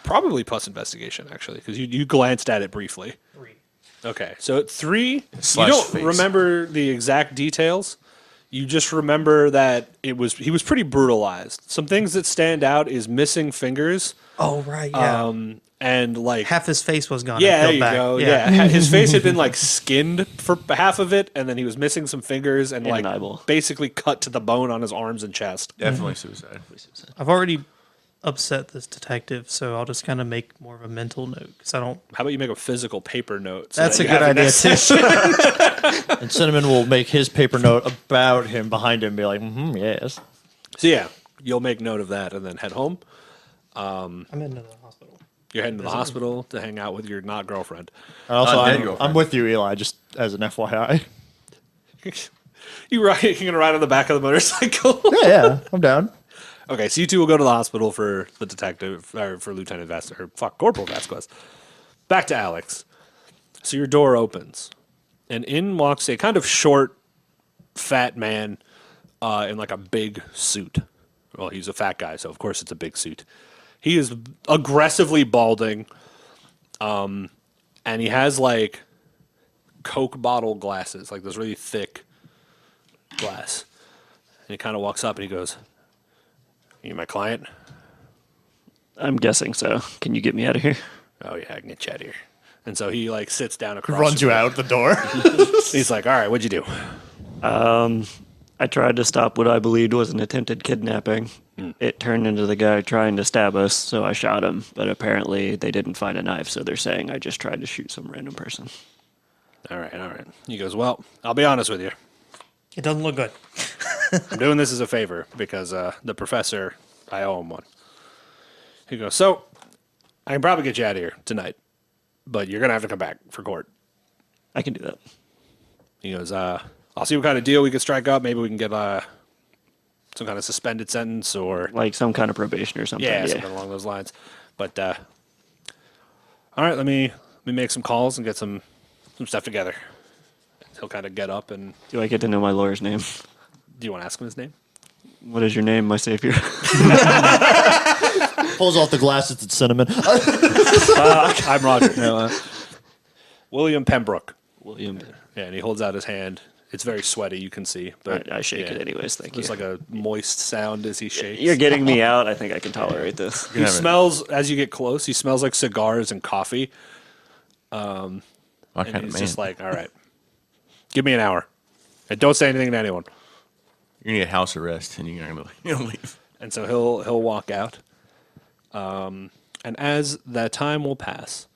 Probably plus investigation, actually, because you glanced at it briefly. 3. Okay, so at 3, you Slash don't face. remember the exact details. You just remember that he was pretty brutalized. Some things that stand out is missing fingers. Oh right, yeah. And like Half his face was gone. yeah, there and you peeled back. go. Yeah. His face had been like skinned for half of it, and then he was missing some fingers and And like an eyeball. basically cut to the bone on his arms and chest. Definitely suicide. I've already upset this detective, so I'll just kind of make more of a mental note because I don't. How about you make a physical paper note? So That's that a you good have it idea next- too. And Cinnamon will make his paper note about him behind him and be like, yes. So yeah, you'll make note of that and then head home. I'm in the hospital. You're heading to the hospital to hang out with your not girlfriend. And also, Not dead I'm girlfriend. with you, Eli, just as an FYI. You're gonna ride on the back of the motorcycle. Yeah, I'm down. Okay, so you two will go to the hospital for the detective, or for Lieutenant Vasquez, or Corporal Vasquez. Back to Alex. So your door opens, and in walks a kind of short, fat man in like a big suit. Well, he's a fat guy, so of course it's a big suit. He is aggressively balding, and he has like Coke bottle glasses, like those really thick glass. And he kind of walks up and he goes, "You my client?" I'm guessing so. Can you get me out of here? "Oh yeah, I can get you out of here." And so he like sits down across. Runs from you her. out the door. He's like, "All right, what'd you do?" I tried to stop what I believed was an attempted kidnapping. It turned into the guy trying to stab us, so I shot him. But apparently they didn't find a knife, so they're saying I just tried to shoot some random person. All right. He goes, "Well, I'll be honest with you. It doesn't look good. I'm doing this as a favor because the professor, I owe him one." He goes, "So I can probably get you out of here tonight, but you're gonna have to come back for court." I can do that. He goes, "I'll see what kind of deal we could strike up. Maybe we can get some kind of suspended sentence or Like some kind of probation or something. yeah, something along those lines." But all right, let me make some calls and get some stuff together. He'll kind of get up and Do I get to know my lawyer's name? do you want to ask him his name? What is your name, my savior? Pulls off the glasses at Cinnamon. I'm Roger. No, William Pembroke. William. Yeah, and he holds out his hand. It's very sweaty, you can see. But I shake yeah, it anyways, thank you. There's like a moist sound as he shakes. You're getting me out. I think I can tolerate this. He smells, as you get close, he smells like cigars and coffee. What And kind of he's man? just like, "All right, give me an hour. And don't say anything to anyone." You're gonna get house arrest, and you're gonna leave. And so he'll walk out. And as that time will pass,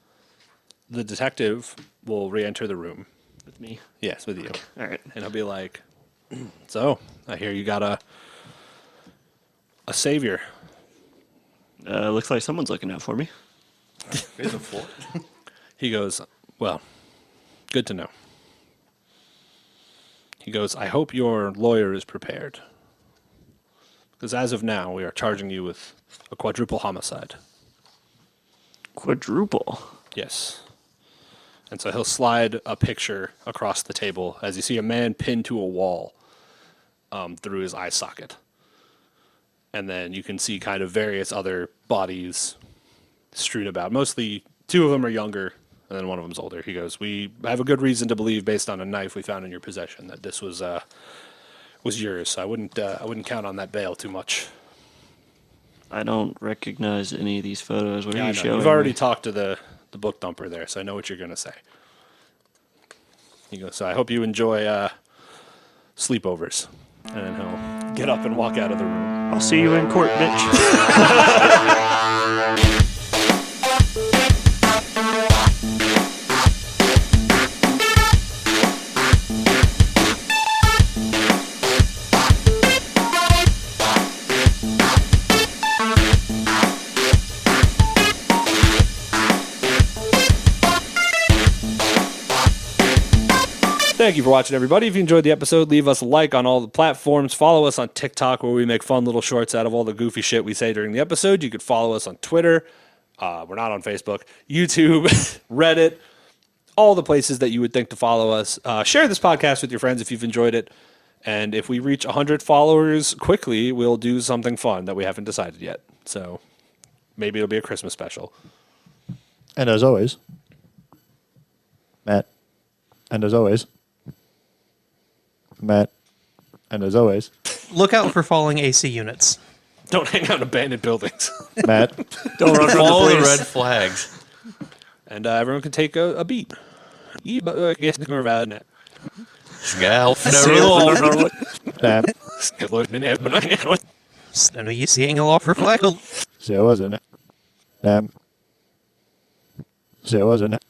the detective will re-enter the room. With me. Yes, with you. All right. And he'll be like, "So, I hear you got a savior." Looks like someone's looking out for me. He goes, "Well, good to know." He goes, "I hope your lawyer is prepared. Because as of now, we are charging you with a quadruple homicide." Quadruple. Yes. And so he'll slide a picture across the table as you see a man pinned to a wall through his eye socket. And then you can see kind of various other bodies strewn about. Mostly, two of them are younger, and then one of them's older. He goes, "We have a good reason to believe, based on a knife we found in your possession, that this was yours. So I wouldn't count on that bail too much." I don't recognize any of these photos. What are Yeah, I you know. showing? You've already me? talked to the book dumper there, so I know what you're going to say. He goes, "So I hope you enjoy sleepovers." And then he'll get up and walk out of the room. I'll see you in court, bitch. Thank you for watching, everybody. If you enjoyed the episode, leave us a like on all the platforms. Follow us on TikTok, where we make fun little shorts out of all the goofy shit we say during the episode. You could follow us on Twitter. We're not on Facebook, YouTube, Reddit, all the places that you would think to follow us. Share this podcast with your friends if you've enjoyed it. And if we reach 100 followers quickly, we'll do something fun that we haven't decided yet. So maybe it'll be a Christmas special. And as always, Matt. And as always, Matt. And as always, Look out for falling AC units. Don't hang out in abandoned buildings. Matt. Don't run from the Follow the police. red flags. And everyone can take a beat. Gal. Matt. Snö gissing för fläckor. Så wasn't it? Så wasn't it?